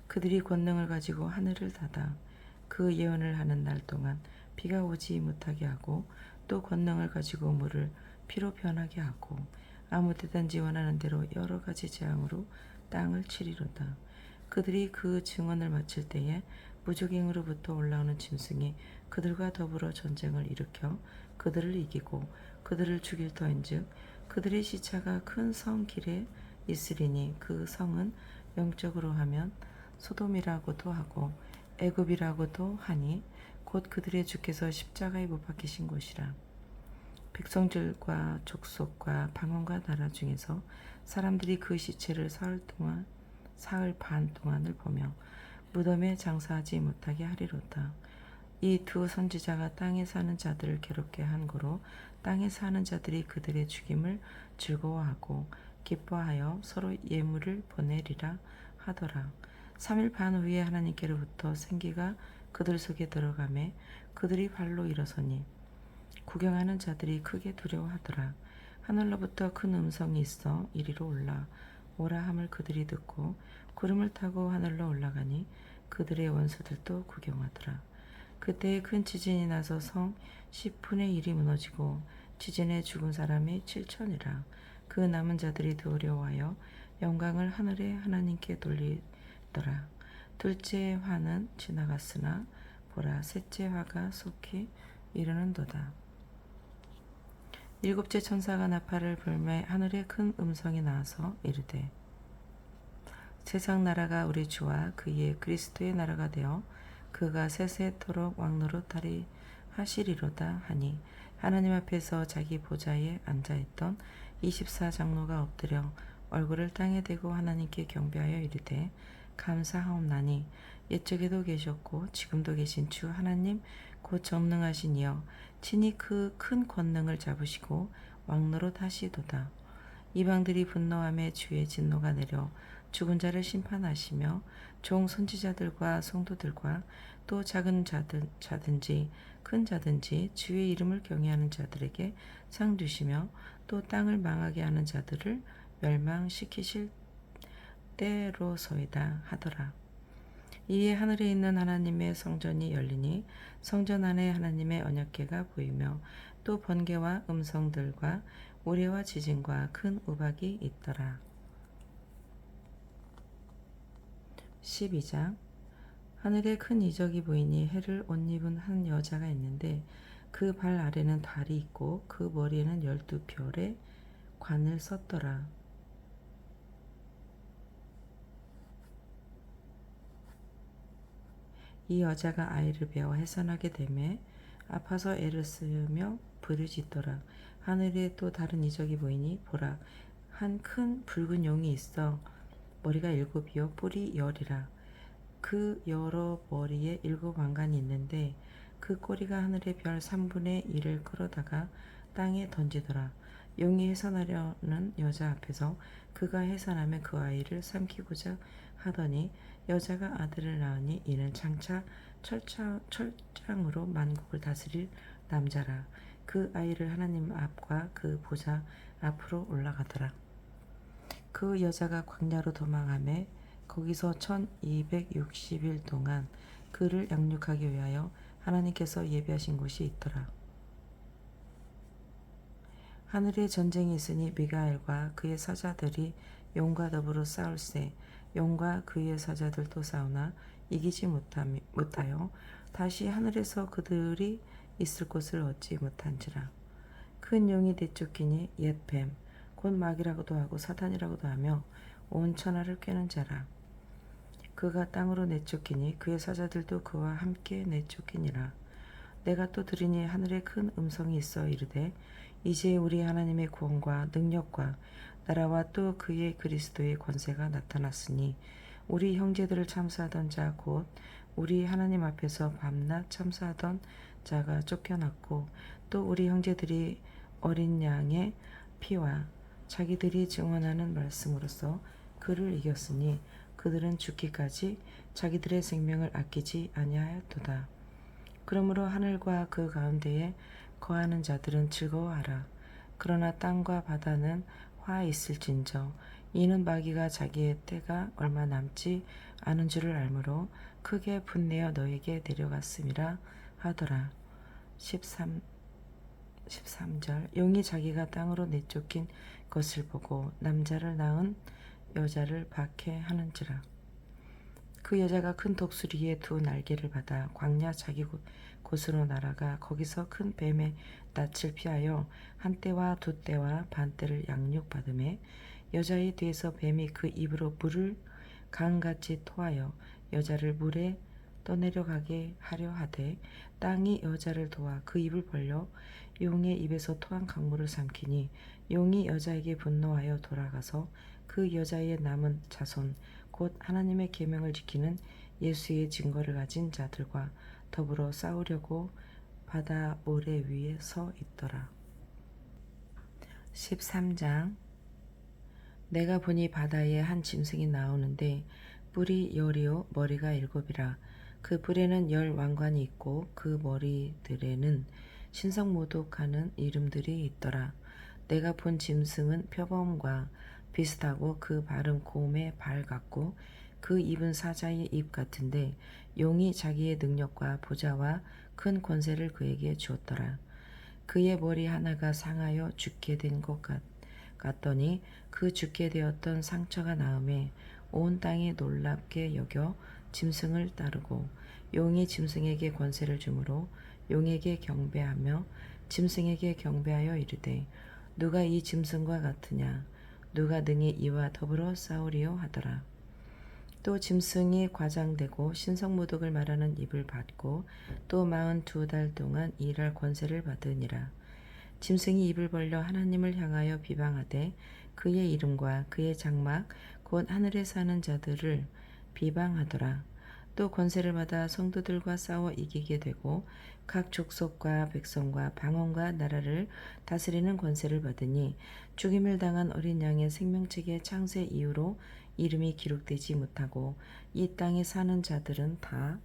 그들이 권능을 가지고 하늘을 닫아 그 예언을 하는 날 동안 비가 오지 못하게 하고 또 권능을 가지고 물을 피로 변하게 하고 아무 때든지 원하는 대로 여러 가지 재앙으로 땅을 치리로다. 그들이 그 증언을 마칠 때에 무적행으로부터 올라오는 짐승이 그들과 더불어 전쟁을 일으켜 그들을 이기고 그들을 죽일 터인즉 그들의 시차가 큰 성 길에 있으리니 그 성은 영적으로 하면 소돔이라고도 하고 애굽이라고도 하니 곧 그들의 주께서 십자가에 못 박히신 곳이라. 백성들과 족속과 방언과 나라 중에서 사람들이 그 시체를 사흘 반 동안을 보며 무덤에 장사하지 못하게 하리로다. 이 두 선지자가 땅에 사는 자들을 괴롭게 한 고로 땅에 사는 자들이 그들의 죽임을 즐거워하고 기뻐하여 서로 예물을 보내리라 하더라. 3일 반 후에 하나님께로부터 생기가 그들 속에 들어가매 그들이 발로 일어서니 구경하는 자들이 크게 두려워하더라. 하늘로부터 큰 음성이 있어 이리로 올라오라 함을 그들이 듣고 구름을 타고 하늘로 올라가니 그들의 원수들도 구경하더라. 그때에 큰 지진이 나서 성 10분의 1이 무너지고 지진에 죽은 사람이 7천이라. 그 남은 자들이 두려워하여 영광을 하늘의 하나님께 돌리더라. 둘째 화는 지나갔으나 보라 셋째 화가 속히 이르는도다. 일곱째 천사가 나팔을 불매 하늘에 큰 음성이 나와서 이르되 세상 나라가 우리 주와 그의 그리스도의 나라가 되어 그가 세세토록 왕노릇하리 하시리로다 하니 하나님 앞에서 자기 보좌에 앉아있던 24장로가 엎드려 얼굴을 땅에 대고 하나님께 경배하여 이르되 감사하옵나니 옛적에도 계셨고 지금도 계신 주 하나님 곧 전능하신 이여 친히 그 큰 권능을 잡으시고 왕노릇 하시도다. 이방들이 분노함에 주의 진노가 내려 죽은 자를 심판하시며 종 선지자들과 성도들과 또 작은 자든지 큰 자든지 주의 이름을 경외하는 자들에게 상 주시며 또 땅을 망하게 하는 자들을 멸망시키실 때로소이다 하더라. 이에 하늘에 있는 하나님의 성전이 열리니 성전 안에 하나님의 언약궤가 보이며 또 번개와 음성들과 우레와 지진과 큰 우박이 있더라. 12장 하늘에 큰 이적이 보이니 해를 옷 입은 한 여자가 있는데 그 발 아래는 달이 있고 그 머리에는 12별의 관을 썼더라. 이 여자가 아이를 베어 해산하게 되매 아파서 애를 쓰며 부르짖더라. 하늘에 또 다른 이적이 보이니 보라 한 큰 붉은 용이 있어 머리가 7이요 뿔이 10이라. 그 여러 머리에 7왕관이 있는데 그 꼬리가 하늘의 별 3분의 1을 끌어다가 땅에 던지더라. 용이 해산하려는 여자 앞에서 그가 해산하며 그 아이를 삼키고자 하더니 여자가 아들을 낳으니 이는 장차 철장으로 만국을 다스릴 남자라. 그 아이를 하나님 앞과 그 보좌 앞으로 올라가더라. 그 여자가 광야로 도망하며 거기서 1260일 동안 그를 양육하기 위하여 하나님께서 예비하신 곳이 있더라. 하늘에 전쟁이 있으니 미가엘과 그의 사자들이 용과 더불어 싸울세 용과 그의 사자들도 싸우나 이기지 못하여 다시 하늘에서 그들이 있을 곳을 얻지 못한지라. 큰 용이 내쫓기니 옛 뱀 곧 마귀라고도 하고 사탄이라고도 하며 온 천하를 꿰는 자라. 그가 땅으로 내쫓기니 그의 사자들도 그와 함께 내쫓기니라. 내가 또 들으니 하늘에 큰 음성이 있어 이르되 이제 우리 하나님의 구원과 능력과 나라와 또 그의 그리스도의 권세가 나타났으니 우리 형제들을 참사하던 자 곧 우리 하나님 앞에서 밤낮 참사하던 자가 쫓겨났고 또 우리 형제들이 어린 양의 피와 자기들이 증언하는 말씀으로써 그를 이겼으니 그들은 죽기까지 자기들의 생명을 아끼지 아니하였도다. 그러므로 하늘과 그 가운데에 거하는 자들은 즐거워하라. 그러나 땅과 바다는 화 있을진저 이는 마귀가 자기의 때가 얼마 남지 않은 줄을 알므로 크게 분내어 너에게 내려갔음이라 하더라. 13절 용이 자기가 땅으로 내쫓긴 것을 보고 남자를 낳은 여자를 박해하는지라. 그 여자가 큰 독수리의 두 날개를 받아 광야 자기 곳으로 날아가 거기서 큰 뱀의 낯을 피하여 한 때와 두 때와 반 때를 양육받음에 여자의 뒤에서 뱀이 그 입으로 물을 강같이 토하여 여자를 물에 떠내려가게 하려 하되 땅이 여자를 도와 그 입을 벌려 용의 입에서 토한 강물을 삼키니 용이 여자에게 분노하여 돌아가서 그 여자의 남은 자손 곧 하나님의 계명을 지키는 예수의 증거를 가진 자들과 더불어 싸우려고 바다 모래 위에 서 있더라. 13장 내가 보니 바다에 한 짐승이 나오는데 뿔이 10이요 머리가 7이라. 그 뿔에는 10왕관이 있고 그 머리들에는 신성모독하는 이름들이 있더라. 내가 본 짐승은 표범과 비슷하고 그 발은 곰의 발 같고 그 입은 사자의 입 같은데 용이 자기의 능력과 보좌와 큰 권세를 그에게 주었더라. 그의 머리 하나가 상하여 죽게 된 것 같더니 그 죽게 되었던 상처가 나음에 온 땅이 놀랍게 여겨 짐승을 따르고 용이 짐승에게 권세를 주므로 용에게 경배하며 짐승에게 경배하여 이르되 누가 이 짐승과 같으냐 누가 능히 이와 더불어 싸우리요 하더라. 또 짐승이 과장되고 신성모독을 말하는 입을 받고 또 42달 동안 일할 권세를 받으니라. 짐승이 입을 벌려 하나님을 향하여 비방하되 그의 이름과 그의 장막 곧 하늘에 사는 자들을 비방하더라. 또 권세를 받아 성도들과 싸워 이기게 되고 각 족속과 백성과 방언과 나라를 다스리는 권세를 받으니 죽임을 당한 어린 양의 생명책의 창세 이후로 이름이 기록되지 못하고 이 땅에 사는 자들은 다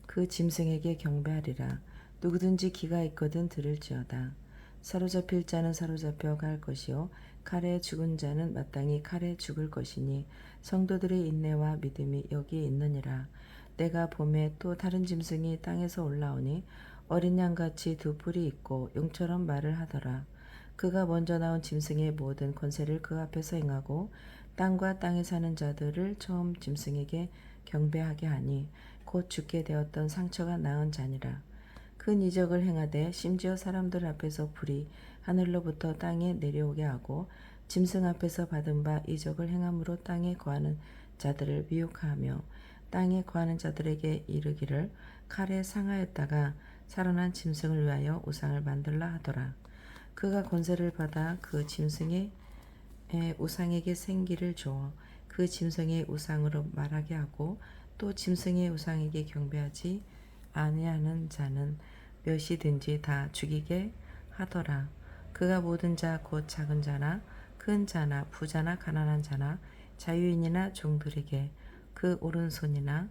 그 짐승에게 경배하리라. 누구든지 귀가 있거든 들을지어다. 사로잡힐 자는 사로잡혀 갈 것이요 칼에 죽은 자는 마땅히 칼에 죽을 것이니 성도들의 인내와 믿음이 여기에 있느니라. 내가 봄에 또 다른 짐승이 땅에서 올라오니 어린 양같이 두 뿔이 있고 용처럼 말을 하더라. 그가 먼저 나온 짐승의 모든 권세를 그 앞에서 행하고 땅과 땅에 사는 자들을 처음 짐승에게 경배하게 하니 곧 죽게 되었던 상처가 나은 자니라. 큰 이적을 행하되 심지어 사람들 앞에서 불이 하늘로부터 땅에 내려오게 하고 짐승 앞에서 받은 바 이적을 행함으로 땅에 거하는 자들을 미혹하며 땅에 거하는 자들에게 이르기를 칼에 상하였다가 살아난 짐승을 위하여 우상을 만들라 하더라. 그가 권세를 받아 그 짐승의 우상에게 생기를 주어 그 짐승의 우상으로 말하게 하고 또 짐승의 우상에게 경배하지 아니하는 자는 몇이든지 다 죽이게 하더라. 그가 모든 자 곧 작은 자나 큰 자나 부자나 가난한 자나 자유인이나 종들에게 그 오른손이나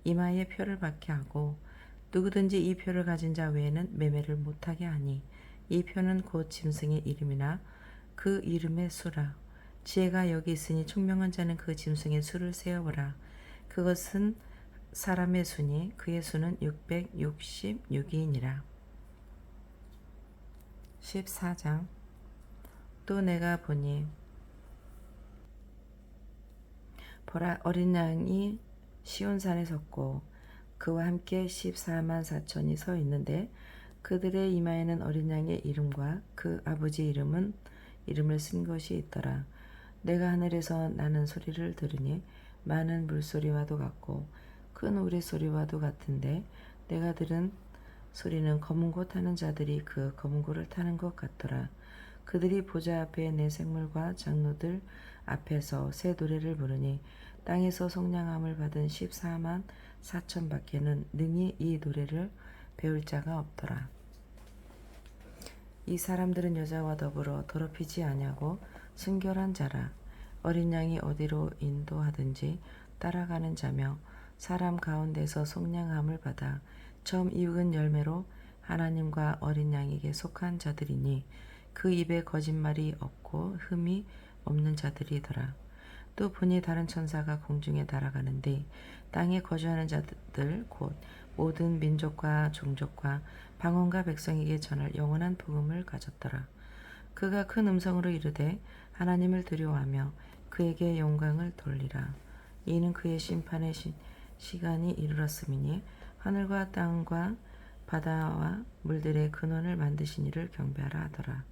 이마에 표를 받게 하고 누구든지 이 표를 가진 자 외에는 매매를 못하게 하니 이 표는 곧 짐승의 이름이나 그 이름의 수라. 지혜가 여기 있으니 총명한 자는 그 짐승의 수를 세어보라. 그것은 사람의 수니 그의 수는 666이니라. 14장. 또 내가 보니 보라 어린 양이 시온산에 섰고 그와 함께 14만 4천이 서 있는데 그들의 이마에는 어린 양의 이름과 그 아버지 이름을 쓴 것이 있더라. 내가 하늘에서 나는 소리를 들으니 많은 물소리와도 같고 큰 우레소리와도 같은데 내가 들은 소리는 검은 고 타는 자들이 그 검은 고를 타는 것 같더라. 그들이 보좌 앞에 내 생물과 장로들 앞에서 새 노래를 부르니 땅에서 속량함을 받은 14만 4천 밖에는 능히 이 노래를 배울 자가 없더라. 이 사람들은 여자와 더불어 더럽히지 아니하고 순결한 자라. 어린 양이 어디로 인도하든지 따라가는 자며 사람 가운데서 속량함을 받아 처음 이은 열매로 하나님과 어린 양에게 속한 자들이니 그 입에 거짓말이 없고 흠이 없는 자들이더라. 또 보니 다른 천사가 공중에 날아가는데 땅에 거주하는 자들 곧 모든 민족과 종족과 방언과 백성에게 전할 영원한 복음을 가졌더라. 그가 큰 음성으로 이르되 하나님을 두려워하며 그에게 영광을 돌리라. 이는 그의 심판의 시간이 이르렀음이니 하늘과 땅과 바다와 물들의 근원을 만드신 이를 경배하라 하더라.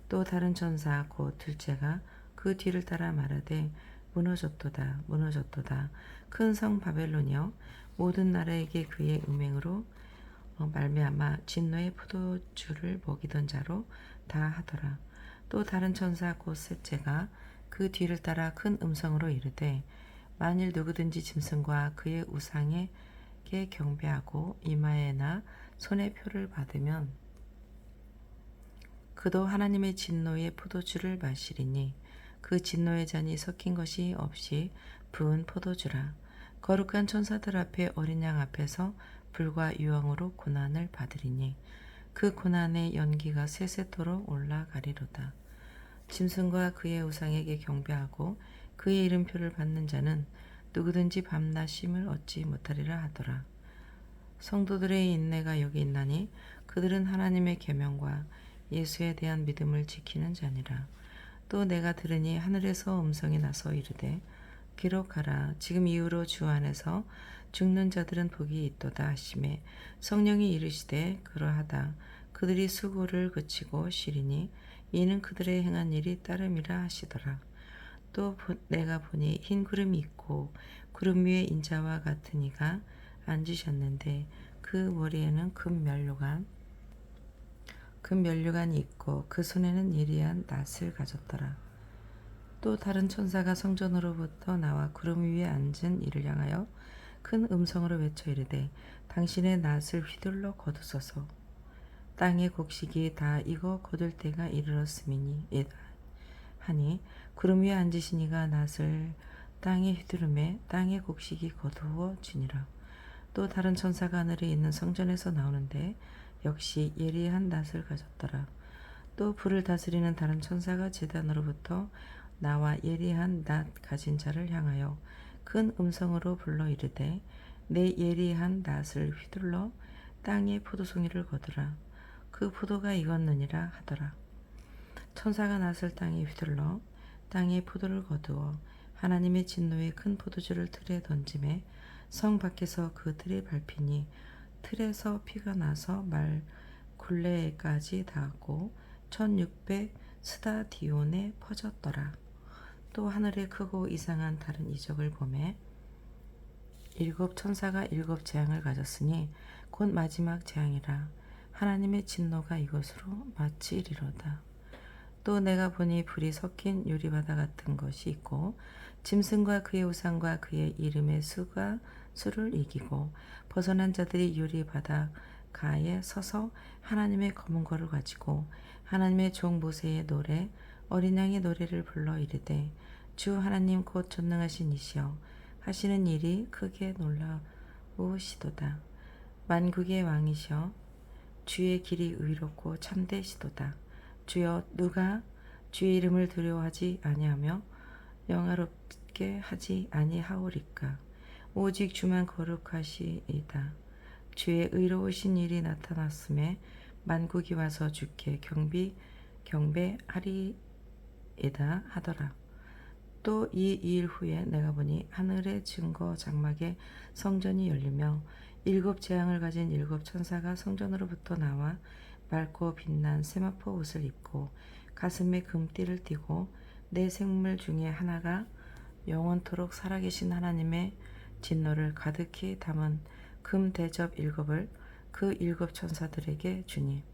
또 다른 천사 곧 둘째가 그 뒤를 따라 말하되 무너졌도다 무너졌도다 큰 성 바벨론이여 모든 나라에게 그의 음행으로 말미암아 진노의 포도주를 먹이던 자로 다 하더라. 또 다른 천사 곧 셋째가 그 뒤를 따라 큰 음성으로 이르되 만일 누구든지 짐승과 그의 우상에게 경배하고 이마에나 손에 표를 받으면 그도 하나님의 진노의 포도주를 마시리니 그 진노의 잔이 섞인 것이 없이 부은 포도주라. 거룩한 천사들 앞에 어린 양 앞에서 불과 유황으로 고난을 받으리니 그 고난의 연기가 세세토록 올라가리로다. 짐승과 그의 우상에게 경배하고 그의 이름표를 받는 자는 누구든지 밤낮 쉼을 얻지 못하리라 하더라. 성도들의 인내가 여기 있나니 그들은 하나님의 계명과 예수에 대한 믿음을 지키는 자니라. 또 내가 들으니 하늘에서 음성이 나서 이르되 기록하라. 지금 이후로 주 안에서 죽는 자들은 복이 있도다 하시매 성령이 이르시되 그러하다. 그들이 수고를 그치고 쉬리니 이는 그들의 행한 일이 따름이라 하시더라. 또 내가 보니 흰 구름이 있고 구름 위에 인자와 같은 이가 앉으셨는데 그 머리에는 금 면류관이 있고 그 손에는 예리한 낫을 가졌더라. 또 다른 천사가 성전으로부터 나와 구름 위에 앉은 이를 향하여 큰 음성으로 외쳐 이르되 당신의 낫을 휘둘러 거두소서. 땅의 곡식이 다 익어 거둘 때가 이르렀음이니 이다 하니 구름 위에 앉으신 이가 낫을 땅에 휘두르매 땅의 곡식이 거두어지니라. 또 다른 천사가 하늘에 있는 성전에서 나오는데 역시 예리한 낫을 가졌더라. 또 불을 다스리는 다른 천사가 제단으로부터 나와 예리한 낫 가진 자를 향하여 큰 음성으로 불러 이르되 내 예리한 낫을 휘둘러 땅에 포도송이를 거두라. 그 포도가 익었느니라 하더라. 천사가 낫을 땅에 휘둘러 땅에 포도를 거두어 하나님의 진노의 큰 포도주를 틀에 던짐에 성 밖에서 그 틀이 밟히니 틀에서 피가 나서 말 굴레까지 닿았고 1600 스다디온에 퍼졌더라. 또 하늘에 크고 이상한 다른 이적을 보매 일곱 천사가 일곱 재앙을 가졌으니 곧 마지막 재앙이라. 하나님의 진노가 이것으로 마치리로다. 또 내가 보니 불이 섞인 유리바다 같은 것이 있고 짐승과 그의 우상과 그의 이름의 수를 이기고 벗어난 자들이 유리바다 가에 서서 하나님의 검은 거를 가지고 하나님의 종 모세의 노래 어린 양의 노래를 불러 이르되 주 하나님 곧 전능하신 이시여 하시는 일이 크게 놀라우시도다. 만국의 왕이시여 주의 길이 의롭고 참되시도다. 주여 누가 주의 이름을 두려워하지 아니하며 영화롭게 하지 아니하오리까. 오직 주만 거룩하시이다. 주의 의로우신 일이 나타났음에 만국이 와서 주께 경배하리이다 하더라. 또 이 일 후에 내가 보니 하늘의 증거 장막에 성전이 열리며 일곱 재앙을 가진 일곱 천사가 성전으로부터 나와 맑고 빛난 세마포 옷을 입고 가슴에 금띠를 띠고 네 생물 중에 하나가 영원토록 살아계신 하나님의 진노를 가득히 담은 금 대접 일곱을 그 일곱 천사들에게 주니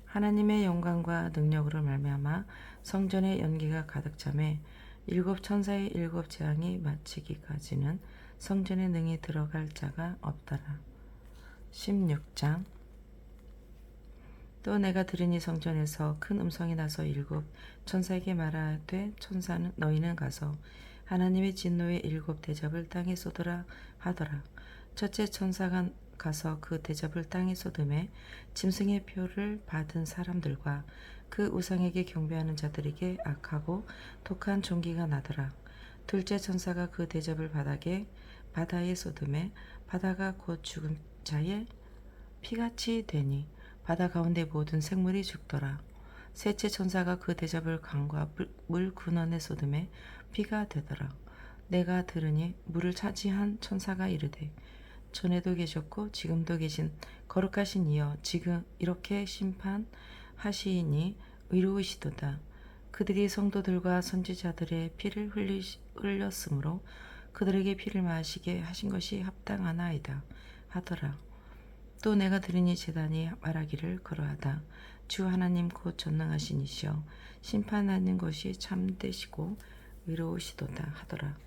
하나님의 영광과 능력으로 말미암아 성전의 연기가 가득 차매 일곱 천사의 일곱 재앙이 마치기까지는 성전에 능히 들어갈 자가 없더라. 16장. 또 내가 들으니 성전에서 큰 음성이 나서 일곱 천사에게 말하되 천사는 너희는 가서 하나님의 진노의 일곱 대접을 땅에 쏟으라 하더라. 첫째 천사가 가서 그 대접을 땅에 쏟음에 짐승의 표를 받은 사람들과 그 우상에게 경배하는 자들에게 악하고 독한 종기가 나더라. 둘째 천사가 그 대접을 바다에 쏟음에 바다가 곧 죽은 자의 피같이 되니 바다 가운데 모든 생물이 죽더라. 셋째 천사가 그 대접을 강과 물 근원에 쏟음에 피가 되더라. 내가 들으니 물을 차지한 천사가 이르되 전에도 계셨고 지금도 계신 거룩하신 이여 지금 이렇게 심판하시니 의로우시도다. 그들이 성도들과 선지자들의 피를 흘렸으므로 그들에게 피를 마시게 하신 것이 합당하나이다 하더라. 또 내가 들으니 제단이 말하기를 그러하다. 주 하나님 곧 전능하신 이시여 심판하는 것이 참되시고 의로우시도다 하더라.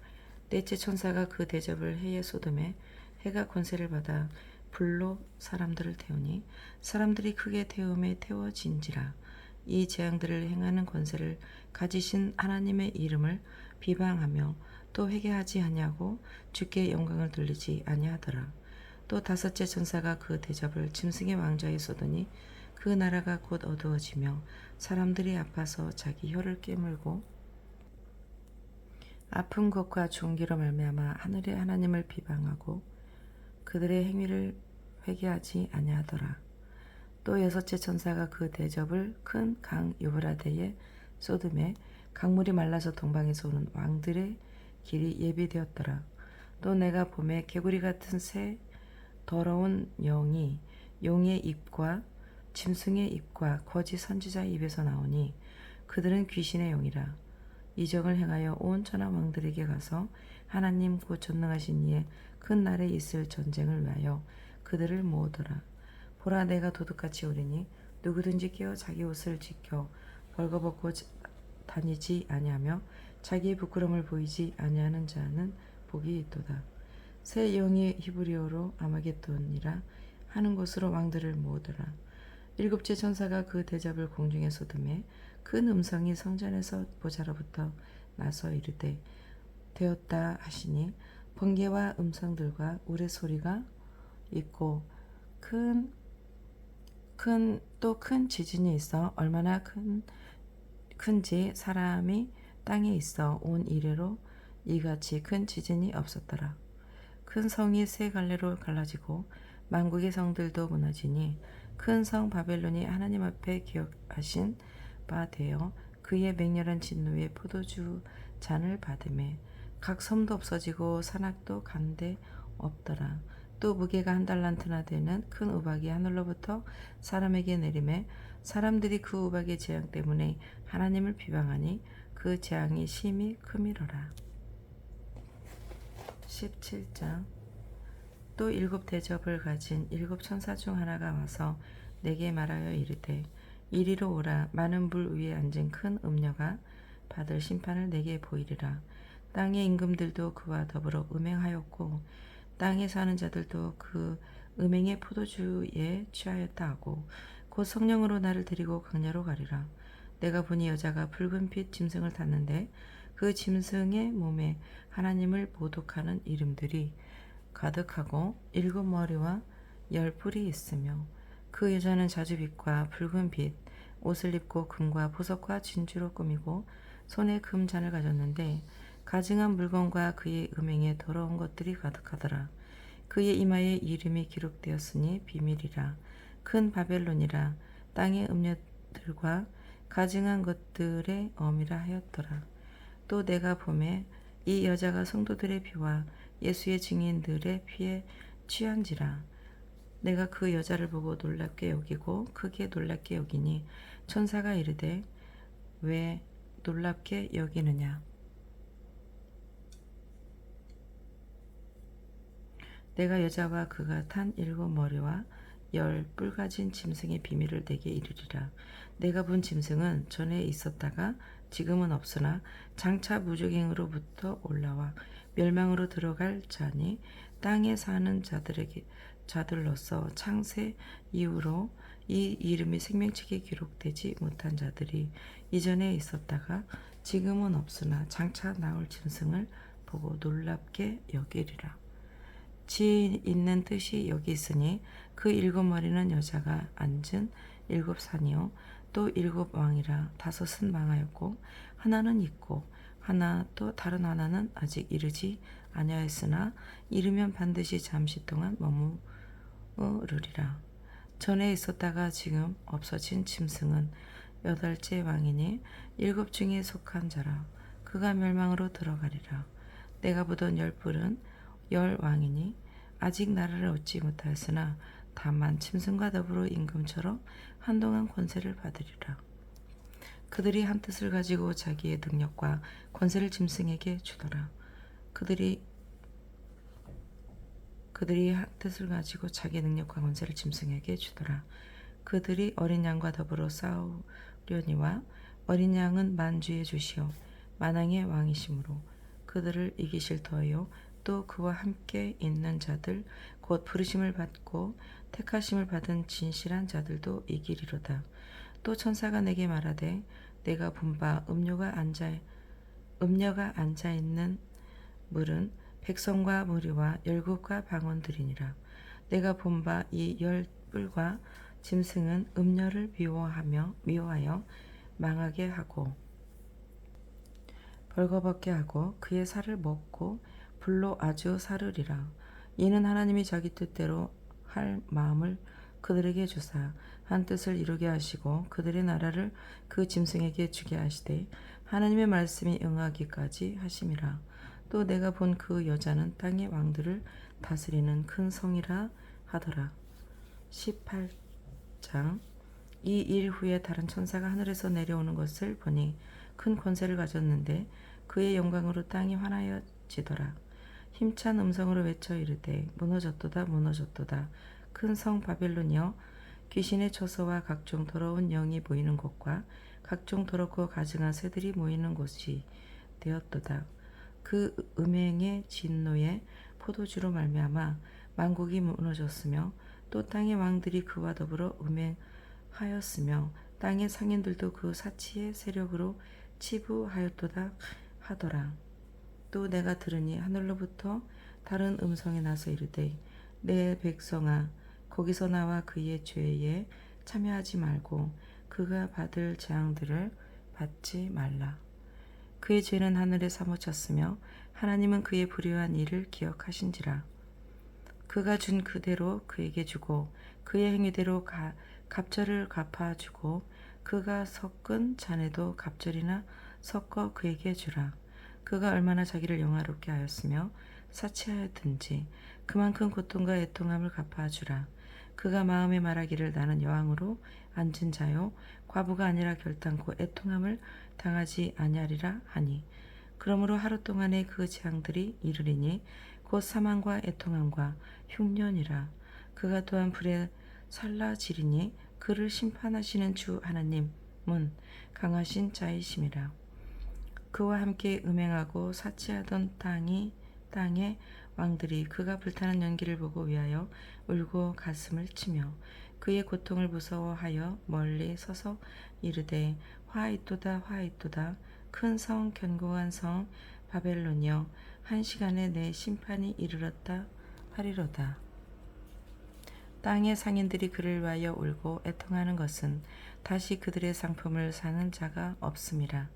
넷째 천사가 그 대접을 해에 쏟음에 해가 권세를 받아 불로 사람들을 태우니 사람들이 크게 태움에 태워진지라. 이 재앙들을 행하는 권세를 가지신 하나님의 이름을 비방하며 또 회개하지 아니하고 주께 영광을 돌리지 아니하더라. 또 다섯째 천사가 그 대접을 짐승의 왕좌에 쏟으니 그 나라가 곧 어두워지며 사람들이 아파서 자기 혀를 깨물고 아픈 것과 종기로 말미암아 하늘의 하나님을 비방하고 그들의 행위를 회개하지 아니하더라. 또 여섯째 천사가 그 대접을 큰 강 유브라데에 쏟음에 강물이 말라서 동방에서 오는 왕들의 길이 예비되었더라. 또 내가 봄에 개구리 같은 새 더러운 영이 용의 입과 짐승의 입과 거짓 선지자의 입에서 나오니 그들은 귀신의 영이라. 이적을 행하여 온 천하 왕들에게 가서 하나님 곧 전능하신 이의 큰 날에 있을 전쟁을 위하여 그들을 모으더라. 보라 내가 도둑같이 오리니 누구든지 깨어 자기 옷을 지켜 벌거벗고 다니지 아니하며 자기의 부끄러움을 보이지 아니하는 자는 복이 있도다. 새 영이 히브리어로 아마겟돈이라 하는 곳으로 왕들을 모으더라. 일곱째 천사가 그 대접을 공중에 쏟음에 큰 음성이 성전에서 보좌로부터 나서 이르되 되었다 하시니 번개와 음성들과 우레소리가 있고 또 큰 지진이 있어 얼마나 큰지 사람이 땅에 있어 온 이래로 이같이 큰 지진이 없었더라. 큰 성이 세 갈래로 갈라지고 만국의 성들도 무너지니 큰 성 바벨론이 하나님 앞에 기억하신 바 되어 그의 맹렬한 진노의 포도주 잔을 받음에 각 섬도 없어지고 산악도 간데 없더라. 또 무게가 한 달란트나 되는 큰 우박이 하늘로부터 사람에게 내림에 사람들이 그 우박의 재앙 때문에 하나님을 비방하니 그 재앙이 심히 크미러라. 17장. 또 일곱 대접을 가진 일곱 천사 중 하나가 와서 내게 말하여 이르되 이리로 오라. 많은 물 위에 앉은 큰 음녀가 받을 심판을 내게 보이리라. 땅의 임금들도 그와 더불어 음행하였고 땅에 사는 자들도 그 음행의 포도주에 취하였다 하고 곧 성령으로 나를 데리고 광야로 가리라. 내가 보니 여자가 붉은 빛 짐승을 탔는데 그 짐승의 몸에 하나님을 모독하는 이름들이 가득하고 일곱 머리와 열 뿔이 있으며 그 여자는 자주빛과 붉은 빛 옷을 입고 금과 보석과 진주로 꾸미고 손에 금잔을 가졌는데 가증한 물건과 그의 음행에 더러운 것들이 가득하더라. 그의 이마에 이름이 기록되었으니 비밀이라. 큰 바벨론이라. 땅의 음녀들과 가증한 것들의 어미라 하였더라. 또 내가 보매 이 여자가 성도들의 피와 예수의 증인들의 피에 취한지라. 내가 그 여자를 보고 놀랍게 여기고 크게 놀랍게 여기니 천사가 이르되 왜 놀랍게 여기느냐. 내가 여자와 그가 탄 일곱 머리와 열 뿔 가진 짐승의 비밀을 내게 이르리라. 내가 본 짐승은 전에 있었다가 지금은 없으나 장차 무적행으로부터 올라와 멸망으로 들어갈 자니 땅에 사는 자들로서 창세 이후로 이 이름이 생명책에 기록되지 못한 자들이 이전에 있었다가 지금은 없으나 장차 나올 짐승을 보고 놀랍게 여기리라. 지혜 있는 뜻이 여기 있으니 그 일곱 머리는 여자가 앉은 일곱 산이요 또 일곱 왕이라. 다섯은 망하였고 하나는 있고 하나 또 다른 하나는 아직 이르지 아니하였으나 이르면 반드시 잠시 동안 머무르리라. 전에 있었다가 지금 없어진 짐승은 여덟째 왕이니 일곱 중에 속한 자라. 그가 멸망으로 들어가리라. 내가 보던 열 뿔은 열 왕이니 아직 나라를 얻지 못하였으나 다만 짐승과 더불어 임금처럼 한동안 권세를 받으리라. 그들이 한 뜻을 가지고 자기의 능력과 권세를 짐승에게 주더라. 그들이 한 뜻을 가지고 자기의 능력과 권세를 짐승에게 주더라. 그들이 어린 양과 더불어 싸우려니와 어린 양은 만주의 주시오 만왕의 왕이시므로 그들을 이기실 터이요 또 그와 함께 있는 자들 곧 부르심을 받고 택하심을 받은 진실한 자들도 이기리로다. 또 천사가 내게 말하되 내가 본 바 음녀가 앉아 있는 물은 백성과 무리와 열국과 방언들이니라. 내가 본 바 이 열 뿔과 짐승은 음녀를 미워하여 망하게 하고 벌거벗게 하고 그의 살을 먹고 불로 아주 사르리라. 이는 하나님이 자기 뜻대로 할 마음을 그들에게 주사 한 뜻을 이루게 하시고 그들의 나라를 그 짐승에게 주게 하시되 하나님의 말씀이 응하기까지 하심이라. 또 내가 본 그 여자는 땅의 왕들을 다스리는 큰 성이라 하더라. 18장. 이 일 후에 다른 천사가 하늘에서 내려오는 것을 보니 큰 권세를 가졌는데 그의 영광으로 땅이 환하여지더라. 힘찬 음성으로 외쳐 이르되 무너졌도다 무너졌도다. 큰 성 바벨론이여 귀신의 처소와 각종 더러운 영이 모이는 곳과 각종 더럽고 가증한 새들이 모이는 곳이 되었도다. 그 음행의 진노에 포도주로 말미암아 만국이 무너졌으며 또 땅의 왕들이 그와 더불어 음행하였으며 땅의 상인들도 그 사치의 세력으로 치부하였도다 하더라. 또 내가 들으니 하늘로부터 다른 음성이 나서 이르되 내 백성아 거기서 나와 그의 죄에 참여하지 말고 그가 받을 재앙들을 받지 말라. 그의 죄는 하늘에 사무쳤으며 하나님은 그의 불의한 일을 기억하신지라. 그가 준 그대로 그에게 주고 그의 행위대로 갑절을 갚아주고 그가 섞은 잔에도 갑절이나 섞어 그에게 주라. 그가 얼마나 자기를 영화롭게 하였으며 사치하였든지 그만큼 고통과 애통함을 갚아주라. 그가 마음에 말하기를 나는 여왕으로 앉은 자요 과부가 아니라 결단코 애통함을 당하지 아니하리라 하니 그러므로 하루 동안에 그 재앙들이 이르리니 곧 사망과 애통함과 흉년이라. 그가 또한 불에 살라지리니 그를 심판하시는 주 하나님은 강하신 자이심이라. 그와 함께 음행하고 사치하던 땅의 왕들이 그가 불타는 연기를 보고 위하여 울고 가슴을 치며 그의 고통을 무서워하여 멀리 서서 이르되 화 있도다 화 있도다 큰 성 견고한 성 바벨론이여 한 시간에 내 심판이 이르렀다 하리로다. 땅의 상인들이 그를 위하여 울고 애통하는 것은 다시 그들의 상품을 사는 자가 없음이라.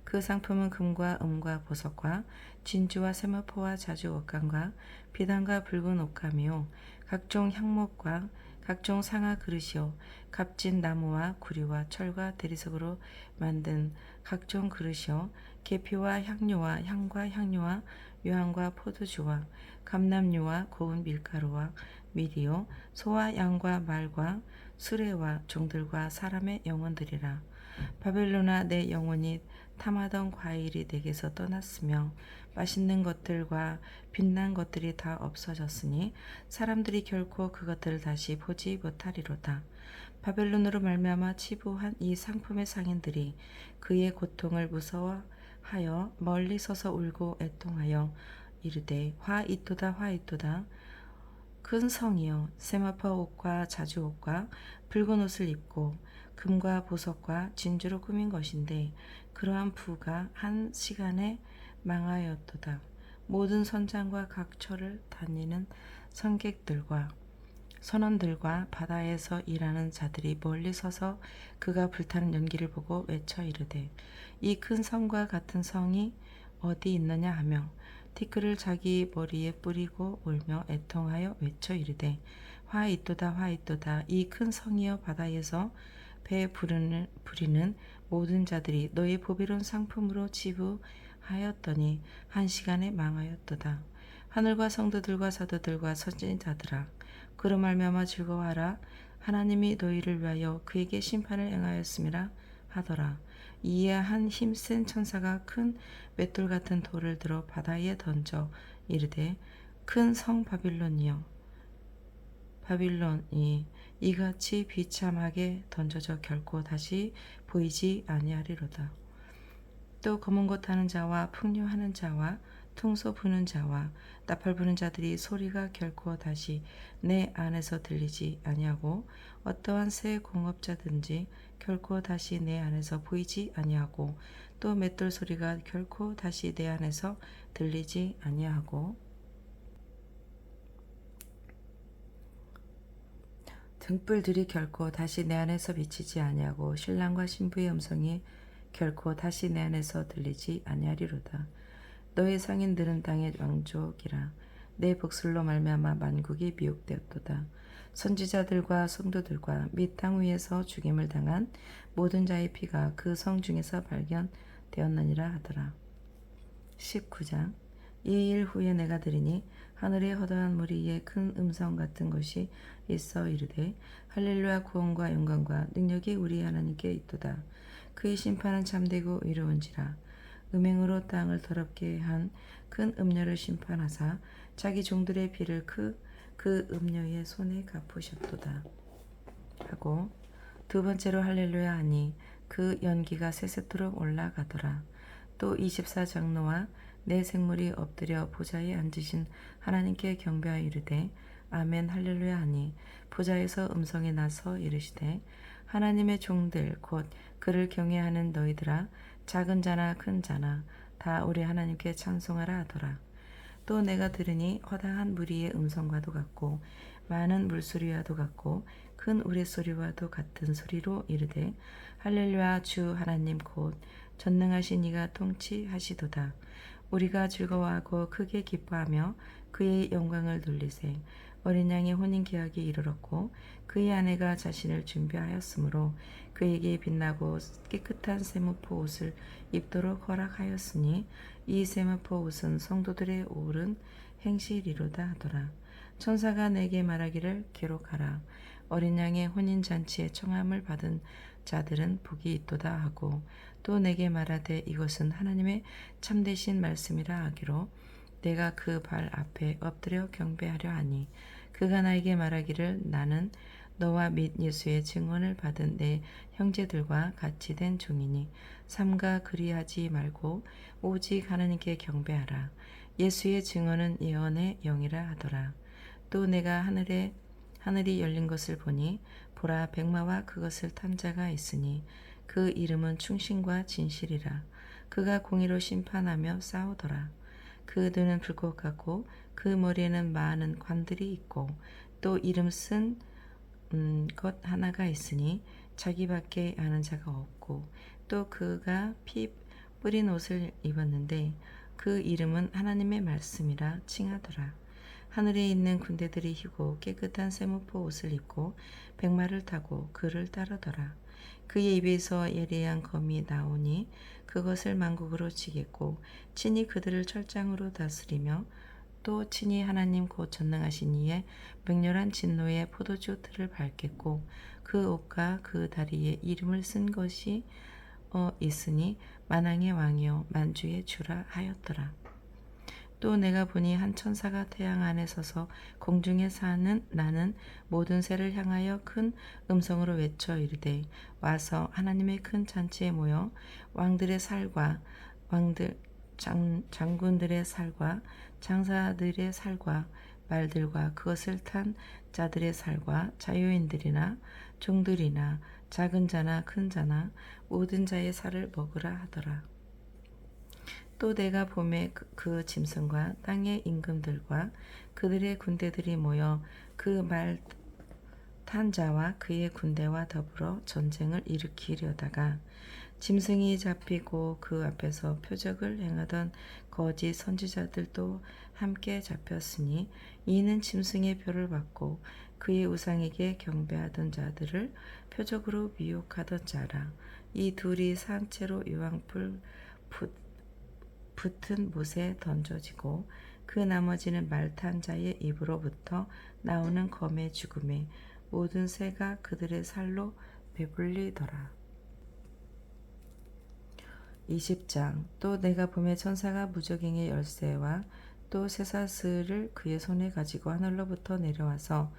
그 상품은 금과 은과 보석과 진주와 세마포와 자주 옷감과 비단과 붉은 옷감이요 각종 향목과 각종 상아 그릇이요 값진 나무와 구리와 철과 대리석으로 만든 각종 그릇이요 계피와 향료와 향과 향료와 유황과 포도주와 감람류와 고운 밀가루와 밀이요 소와 양과 말과 수레와 종들과 사람의 영혼들이라. 바벨론아 내 영혼이 탐하던 과일이 내게서 떠났으며 맛있는 것들과 빛난 것들이 다 없어졌으니 사람들이 결코 그것들을 다시 보지 못하리로다. 바벨론으로 말미암아 치부한 이 상품의 상인들이 그의 고통을 무서워하여 멀리 서서 울고 애통하여 이르되 화 있도다 화 있도다 큰 성이여 세마포 옷과 자주 옷과 붉은 옷을 입고 금과 보석과 진주로 꾸민 것인데 그러한 부가 한 시간에 망하였도다. 모든 선장과 각처를 다니는 선객들과 선원들과 바다에서 일하는 자들이 멀리 서서 그가 불타는 연기를 보고 외쳐 이르되 이 큰 성과 같은 성이 어디 있느냐 하며 티끌을 자기 머리에 뿌리고 울며 애통하여 외쳐 이르되 화 있도다 화 있도다 이 큰 성이여 바다에서 배 부리는 모든 자들이 너의 보배로운 상품으로 지부하였더니 한 시간에 망하였도다. 하늘과 성도들과 사도들과 선지자들아 그로 말미암아 즐거워하라. 하나님이 너희를 위하여 그에게 심판을 행하였음이라 하더라. 이에 한 힘센 천사가 큰 맷돌 같은 돌을 들어 바다에 던져 이르되 큰 성 바빌론이 이같이 비참하게 던져져 결코 다시 보이지 아니하리로다. 또 검은 것 타는 자와 풍류하는 자와 퉁소 부는 자와 나팔 부는 자들이 소리가 결코 다시 내 안에서 들리지 아니하고 어떠한 새 공업자든지 결코 다시 내 안에서 보이지 아니하고 또 맷돌 소리가 결코 다시 내 안에서 들리지 아니하고 등불들이 결코 다시 내 안에서 비치지 아니하고 신랑과 신부의 음성이 결코 다시 내 안에서 들리지 아니하리로다. 너의 상인들은 땅의 왕족이라. 내 복술로 말미암아 만국이 미혹되었도다. 선지자들과 성도들과 및 땅 위에서 죽임을 당한 모든 자의 피가 그 성 중에서 발견되었느니라 하더라. 19장 이 일 후에 내가 들으니 하늘에 허다한 무리 위에 큰 음성 같은 것이 있어 이르되 할렐루야 구원과 영광과 능력이 우리 하나님께 있도다. 그의 심판은 참되고 의로운지라. 음행으로 땅을 더럽게 한 큰 음녀를 심판하사 자기 종들의 피를 그 음녀의 손에 갚으셨도다 하고 두 번째로 할렐루야 하니 그 연기가 세세토록 올라가더라. 또 24장로와 내 생물이 엎드려 보좌에 앉으신 하나님께 경배하여 이르되 아멘 할렐루야 하니 보좌에서 음성이 나서 이르시되 하나님의 종들 곧 그를 경외하는 너희들아 작은 자나 큰 자나 다 우리 하나님께 찬송하라 하더라. 또 내가 들으니 허다한 무리의 음성과도 같고 많은 물소리와도 같고 큰 우레소리와도 같은 소리로 이르되 할렐루야 주 하나님 곧 전능하신 이가 통치하시도다. 우리가 즐거워하고 크게 기뻐하며 그의 영광을 돌리세. 어린 양의 혼인 계약이 이르렀고 그의 아내가 자신을 준비하였으므로 그에게 빛나고 깨끗한 세무포 옷을 입도록 허락하였으니 이 세무포 옷은 성도들의 옳은 행실이로다 하더라. 천사가 내게 말하기를 기록하라. 어린 양의 혼인 잔치에 청함을 받은 자들은 복이 있도다 하고 또 내게 말하되 이것은 하나님의 참되신 말씀이라 하기로 내가 그 발 앞에 엎드려 경배하려 하니 그가 나에게 말하기를 나는 너와 및 예수의 증언을 받은 내 형제들과 같이 된 종이니 삼가 그리하지 말고 오직 하나님께 경배하라. 예수의 증언은 예언의 영이라 하더라. 또 내가 하늘이 열린 것을 보니 보라 백마와 그것을 탄 자가 있으니 그 이름은 충신과 진실이라. 그가 공의로 심판하며 싸우더라. 그 눈은 불꽃 같고 그 머리에는 많은 관들이 있고 또 이름 쓴 것 하나가 있으니 자기밖에 아는 자가 없고 또 그가 피 뿌린 옷을 입었는데 그 이름은 하나님의 말씀이라 칭하더라. 하늘에 있는 군대들이 희고 깨끗한 세무포 옷을 입고 백마를 타고 그를 따르더라. 그의 입에서 예리한 검이 나오니 그것을 만국으로 치겠고 친히 그들을 철장으로 다스리며 또 친히 하나님 곧 전능하신 이의 맹렬한 진노의 포도주 틀을 밟겠고 그 옷과 그 다리에 이름을 쓴 것이 있으니 만왕의 왕이요 만주의 주라 하였더라. 또 내가 보니 한 천사가 태양 안에 서서 공중에 사는 나는 모든 새를 향하여 큰 음성으로 외쳐 이르되 와서 하나님의 큰 잔치에 모여 왕들의 살과 장군들의 살과 장사들의 살과 말들과 그것을 탄 자들의 살과 자유인들이나 종들이나 작은 자나 큰 자나 모든 자의 살을 먹으라 하더라. 또 내가 봄에 그 짐승과 땅의 임금들과 그들의 군대들이 모여 그 말 탄 자와 그의 군대와 더불어 전쟁을 일으키려다가 짐승이 잡히고 그 앞에서 표적을 행하던 거짓 선지자들도 함께 잡혔으니 이는 짐승의 표를 받고 그의 우상에게 경배하던 자들을 표적으로 미혹하던 자라. 이 둘이 산채로 유황불 붙은 못에 던져지고 그 나머지는 말탄 자의 입으로부터 나오는 검의 죽음에 모든 새가 그들의 살로 배불리더라. 20장. 또 내가 봄에 천사가 무적행의 열쇠와 또 쇠사슬을 그의 손에 가지고 하늘로부터 내려와서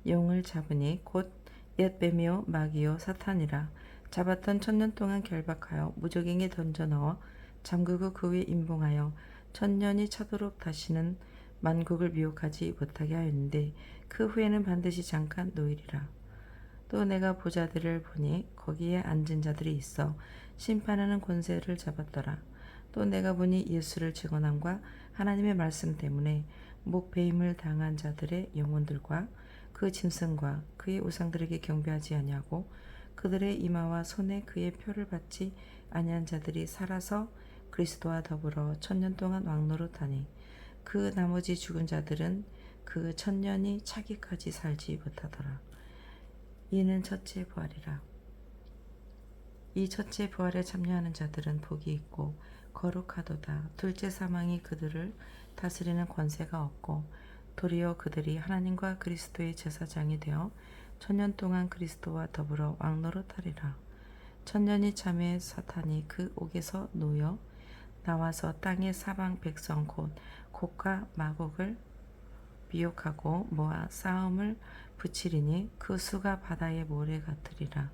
용을 잡으니 곧 옛 뱀이요 마귀요 사탄이라. 잡았던 1000년 동안 결박하여 무적행에 던져 넣어 잠그고 그 위에 임봉하여 1000년이 차도록 다시는 만국을 미혹하지 못하게 하였는데 그 후에는 반드시 잠깐 노일이라. 또 내가 보자들을 보니 거기에 앉은 자들이 있어 심판하는 권세를 잡았더라. 또 내가 보니 예수를 증언함과 하나님의 말씀 때문에 목배임을 당한 자들의 영혼들과 그 짐승과 그의 우상들에게 경배하지 아니하고 그들의 이마와 손에 그의 표를 받지 아니한 자들이 살아서 그리스도와 더불어 1000년 동안 왕노릇하니 그 나머지 죽은 자들은 그 1000년이 차기까지 살지 못하더라. 이는 첫째 부활이라. 이 첫째 부활에 참여하는 자들은 복이 있고 거룩하도다. 둘째 사망이 그들을 다스리는 권세가 없고 도리어 그들이 하나님과 그리스도의 제사장이 되어 1000년 동안 그리스도와 더불어 왕노릇하리라. 1000년이 참에 사탄이 그 옥에서 놓여 나와서 땅의 사방 백성 곧 곡과 마곡을 미혹하고 모아 싸움을 붙이리니 그 수가 바다의 모래 같으리라.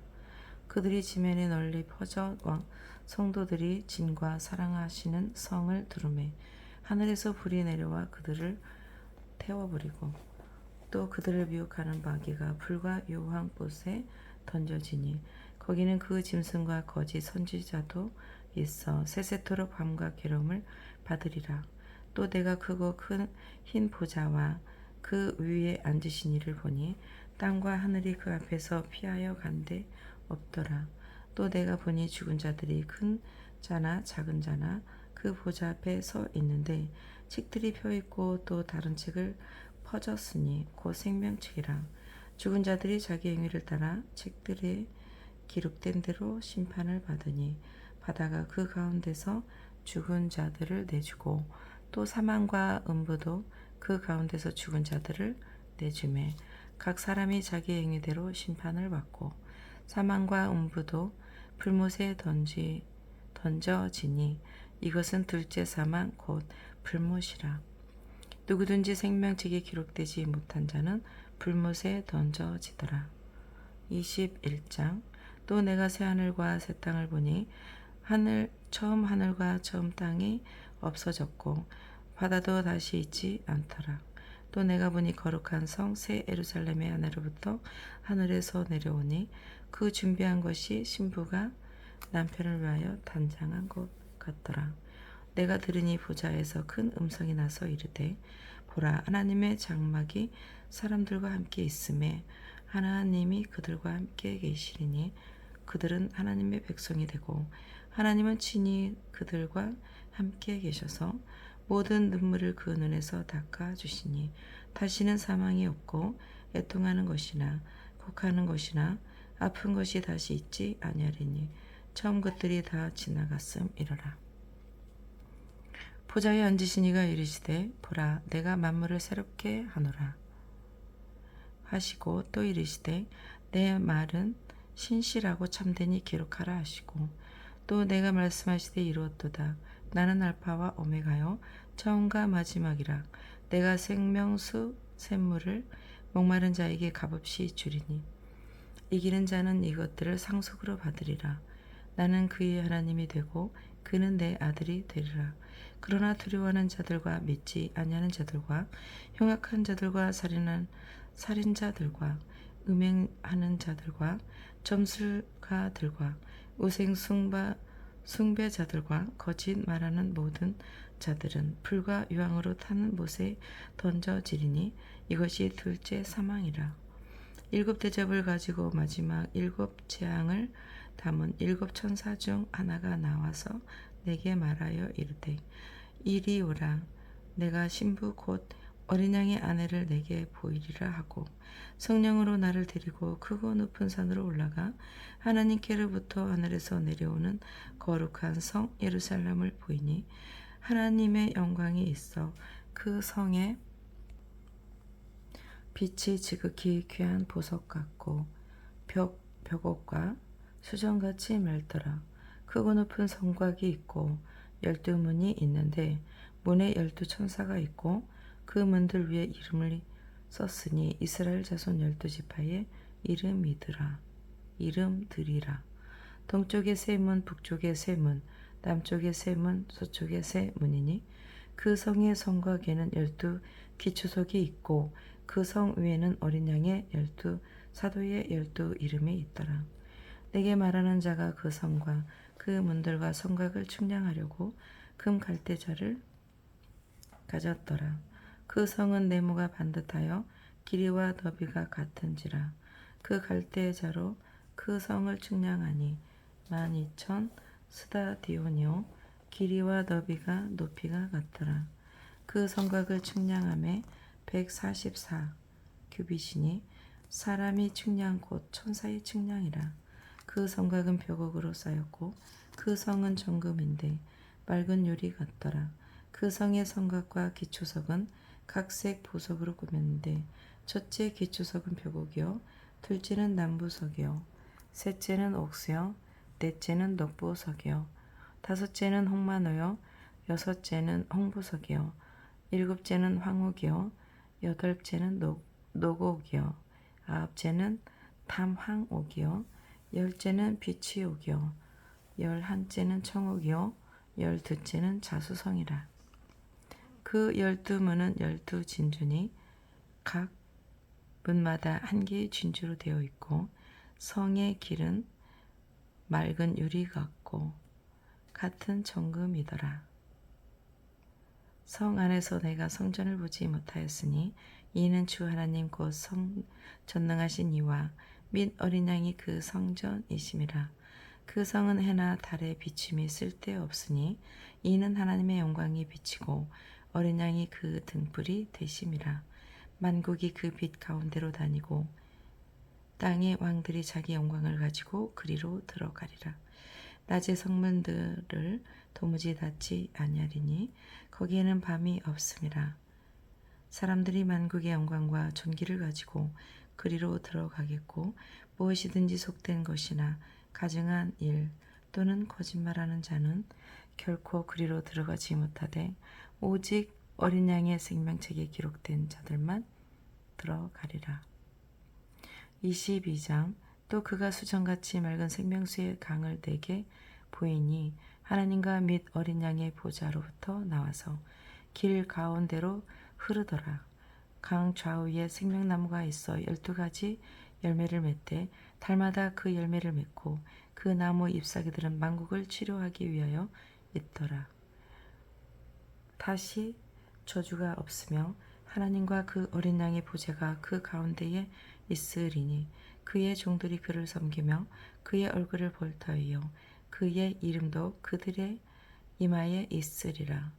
그들이 지면에 널리 퍼져 성도들이 진과 사랑하시는 성을 두루매 하늘에서 불이 내려와 그들을 태워버리고 또 그들을 미혹하는 마귀가 불과 유황꽃에 던져지니 거기는 그 짐승과 거짓 선지자도 있어 세세토록 밤과 괴로움을 받으리라. 또 내가 크고 큰 흰 보좌와 그 위에 앉으신 이를 보니 땅과 하늘이 그 앞에서 피하여 간데 없더라. 또 내가 보니 죽은 자들이 큰 자나 작은 자나 그 보좌 앞에 서 있는데 책들이 펴 있고 또 다른 책을 퍼졌으니 곧 생명책이라. 죽은 자들이 자기 행위를 따라 책들에 기록된 대로 심판을 받으니 바다가 그 가운데서 죽은 자들을 내주고 또 사망과 음부도 그 가운데서 죽은 자들을 내주매 각 사람이 자기 행위대로 심판을 받고 사망과 음부도 불못에 던져지니 이것은 둘째 사망 곧 불못이라. 누구든지 생명책에 기록되지 못한 자는 불못에 던져지더라. 21장. 또 내가 새 하늘과 새 땅을 보니 처음 하늘과 처음 땅이 없어졌고 바다도 다시 있지 않더라. 또 내가 보니 거룩한 성 새 예루살렘의 하늘로부터 하늘에서 내려오니 그 준비한 것이 신부가 남편을 위하여 단장한 것 같더라. 내가 들으니 보좌에서 큰 음성이 나서 이르되 보라 하나님의 장막이 사람들과 함께 있음에 하나님이 그들과 함께 계시리니 그들은 하나님의 백성이 되고 하나님은 친히 그들과 함께 계셔서 모든 눈물을 그 눈에서 닦아주시니 다시는 사망이 없고 애통하는 것이나 곡하는 것이나 아픈 것이 다시 있지 아니하리니 처음 것들이 다 지나갔음이러라. 보좌에 앉으신 이가 이르시되 보라 내가 만물을 새롭게 하노라 하시고 또 이르시되 내 말은 신실하고 참되니 기록하라 하시고 또 내가 말씀하시되 이루었도다. 나는 알파와 오메가요 처음과 마지막이라. 내가 생명수 샘물을 목마른 자에게 값없이 주리니 이기는 자는 이것들을 상속으로 받으리라. 나는 그의 하나님이 되고 그는 내 아들이 되리라. 그러나 두려워하는 자들과 믿지 아니하는 자들과 흉악한 자들과 살인자들과 음행하는 자들과 점술가들과 우상 숭배자들과 거짓 말하는 모든 자들은 불과 유황으로 타는 못에 던져지리니 이것이 둘째 사망이라. 일곱 대접을 가지고 마지막 일곱 재앙을 담은 일곱 천사 중 하나가 나와서 내게 말하여 이르되 이리 오라. 내가 신부 곧 어린 양의 아내를 내게 보이리라 하고 성령으로 나를 데리고 크고 높은 산으로 올라가 하나님께로부터 하늘에서 내려오는 거룩한 성 예루살렘을 보이니 하나님의 영광이 있어 그 성에 빛이 지극히 귀한 보석 같고 벽옥과 수정같이 맑더라. 크고 높은 성곽이 있고 12문이 있는데 문에 12천사가 있고 그 문들 위에 이름을 썼으니 이스라엘 자손 12지파의 이름들이라. 동쪽에 세 문, 북쪽에 세 문, 남쪽에 세 문, 서쪽에 세 문이니 그 성의 성곽에는 12기초석이 있고 그 성 위에는 어린 양의 12사도의 12이름이 있더라. 내게 말하는 자가 그 성과 그 문들과 성곽을 측량하려고 금 갈대자를 가졌더라. 그 성은 네모가 반듯하여 길이와 너비가 같은지라. 그 갈대자로 그 성을 측량하니 12,000 스다디오니오 길이와 너비가 높이가 같더라. 그 성곽을 측량함에 144 규빗이니 사람이 측량 곧 천사의 측량이라. 그 성곽은 벽옥으로 쌓였고 그 성은 정금인데 맑은 유리 같더라. 그 성의 성곽과 기초석은 각색 보석으로 꾸몄는데 첫째 기초석은 벽옥이요 둘째는 남부석이요 셋째는 옥수요 넷째는 녹보석이요 다섯째는 홍마노요 여섯째는 홍보석이요 일곱째는 황옥이요 여덟째는 녹옥이요 아홉째는 담황옥이요 열째는 빛이 오기요 열한째는 청옥이요 열두째는 자수성이라. 그 12문은 12진주니 각 문마다 한 개의 진주로 되어 있고 성의 길은 맑은 유리 같고 같은 정금이더라. 성 안에서 내가 성전을 보지 못하였으니 이는 주 하나님 곧 전능하신 이와 및 어린 양이 그 성전이심이라. 그 성은 해나 달의 비침이 쓸데없으니 이는 하나님의 영광이 비치고 어린 양이 그 등불이 되심이라. 만국이 그 빛 가운데로 다니고 땅의 왕들이 자기 영광을 가지고 그리로 들어가리라. 낮의 성문들을 도무지 닫지 아니하리니 거기에는 밤이 없음이라. 사람들이 만국의 영광과 존귀를 가지고 그리로 들어가겠고 무엇이든지 속된 것이나 가증한 일 또는 거짓말하는 자는 결코 그리로 들어가지 못하되 오직 어린 양의 생명책에 기록된 자들만 들어가리라. 22장 또 그가 수정같이 맑은 생명수의 강을 내게 보이니 하나님과 및 어린 양의 보좌로부터 나와서 길 가운데로 흐르더라. 강 좌우에 생명나무가 있어 12가지 열매를 맺되 달마다 그 열매를 맺고 그 나무 잎사귀들은 만국을 치료하기 위하여 있더라. 다시 저주가 없으며 하나님과 그 어린 양의 보좌가 그 가운데에 있으리니 그의 종들이 그를 섬기며 그의 얼굴을 볼 터이요 그의 이름도 그들의 이마에 있으리라.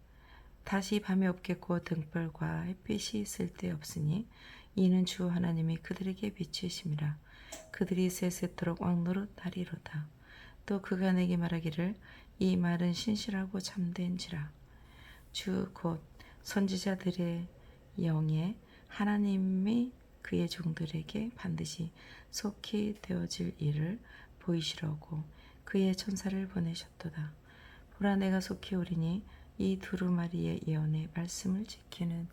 다시 밤이 없겠고 등불과 햇빛이 쓸데없으니 이는 주 하나님이 그들에게 비치심이라. 그들이 세세토록 왕노릇하리로다. 또 그가 내게 말하기를 이 말은 신실하고 참된지라. 주 곧 선지자들의 영에 하나님이 그의 종들에게 반드시 속히 되어질 일을 보이시려고 그의 천사를 보내셨도다. 보라 내가 속히 오리니 이 두루마리의 예언의 말씀을 지키는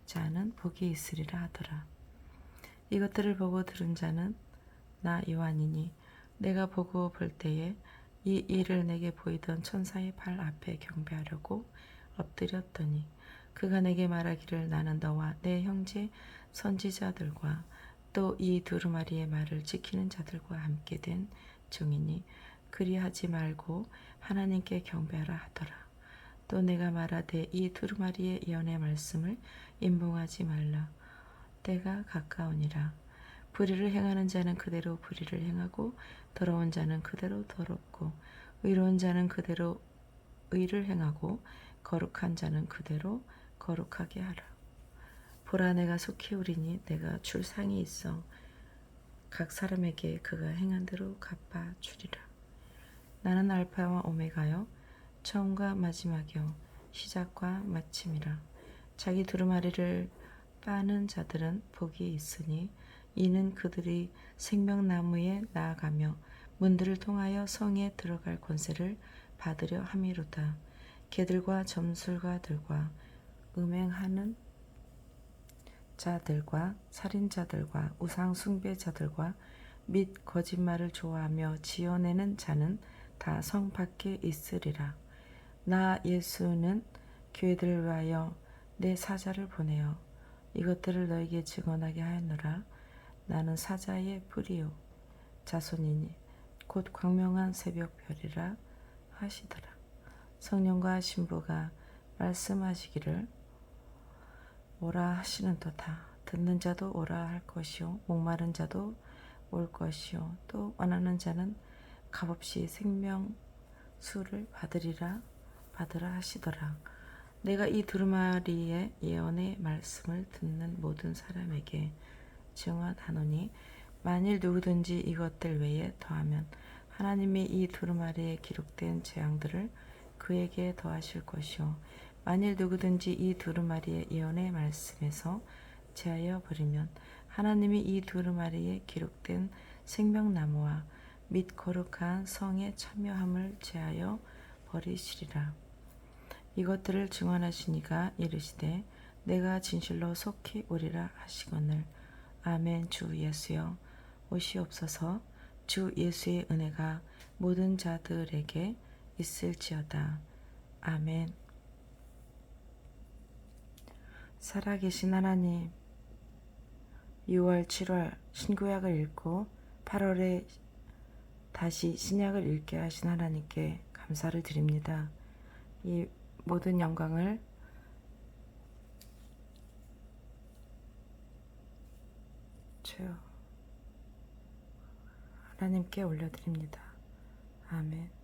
자는 복이 있으리라 하더라. 이것들을 보고 들은 자는 나 요한이니 내가 보고 볼 때에 이 일을 내게 보이던 천사의 발 앞에 경배하려고 엎드렸더니 그가 내게 말하기를 나는 너와 내 형제 선지자들과 또 이 두루마리의 말을 지키는 자들과 함께 된 종이니 그리하지 말고 하나님께 경배하라 하더라. 또 내가 말하되 이 두루마리의 예언의 말씀을 임봉하지 말라. 때가 가까우니라. 불의를 행하는 자는 그대로 불의를 행하고 더러운 자는 그대로 더럽고 의로운 자는 그대로 의를 행하고 거룩한 자는 그대로 거룩하게 하라. 보라 내가 속히 오리니 내가 줄 상이 있어 각 사람에게 그가 행한 대로 갚아 주리라. 나는 알파와 오메가요 처음과 마지막이요 시작과 마침이라. 자기 두루마리를 빠는 자들은 복이 있으니 이는 그들이 생명나무에 나아가며 문들을 통하여 성에 들어갈 권세를 받으려 함이로다. 개들과 점술가들과 음행하는 자들과 살인자들과 우상 숭배자들과 및 거짓말을 좋아하며 지어내는 자는 다 성 밖에 있으리라. 나 예수는 교회들을 위하여 내 사자를 보내어 이것들을 너에게 증언하게 하였노라. 나는 사자의 뿌리요 자손이니 곧 광명한 새벽별이라 하시더라. 성령과 신부가 말씀하시기를 오라 하시는도다. 듣는 자도 오라 할 것이요 목마른 자도 올 것이요 또 원하는 자는 값없이 생명수를 받으라 하시더라. 내가 이 두루마리의 예언의 말씀을 듣는 모든 사람에게 증언하노니 만일 누구든지 이것들 외에 더하면 하나님이 이 두루마리에 기록된 재앙들을 그에게 더하실 것이요 만일 누구든지 이 두루마리의 예언의 말씀에서 제하여 버리면 하나님이 이 두루마리에 기록된 생명나무와 및 거룩한 성의 참여함을 제하여 버리시리라. 이것들을 증언하시니가 이르시되 내가 진실로 속히 오리라 하시거늘 아멘. 주 예수여 오시옵소서. 주 예수의 은혜가 모든 자들에게 있을지어다. 아멘. 살아계신 하나님, 6월, 7월 신구약을 읽고 8월에 다시 신약을 읽게 하신 하나님께 감사를 드립니다. 이 모든 영광을 주여 하나님께 올려드립니다. 아멘.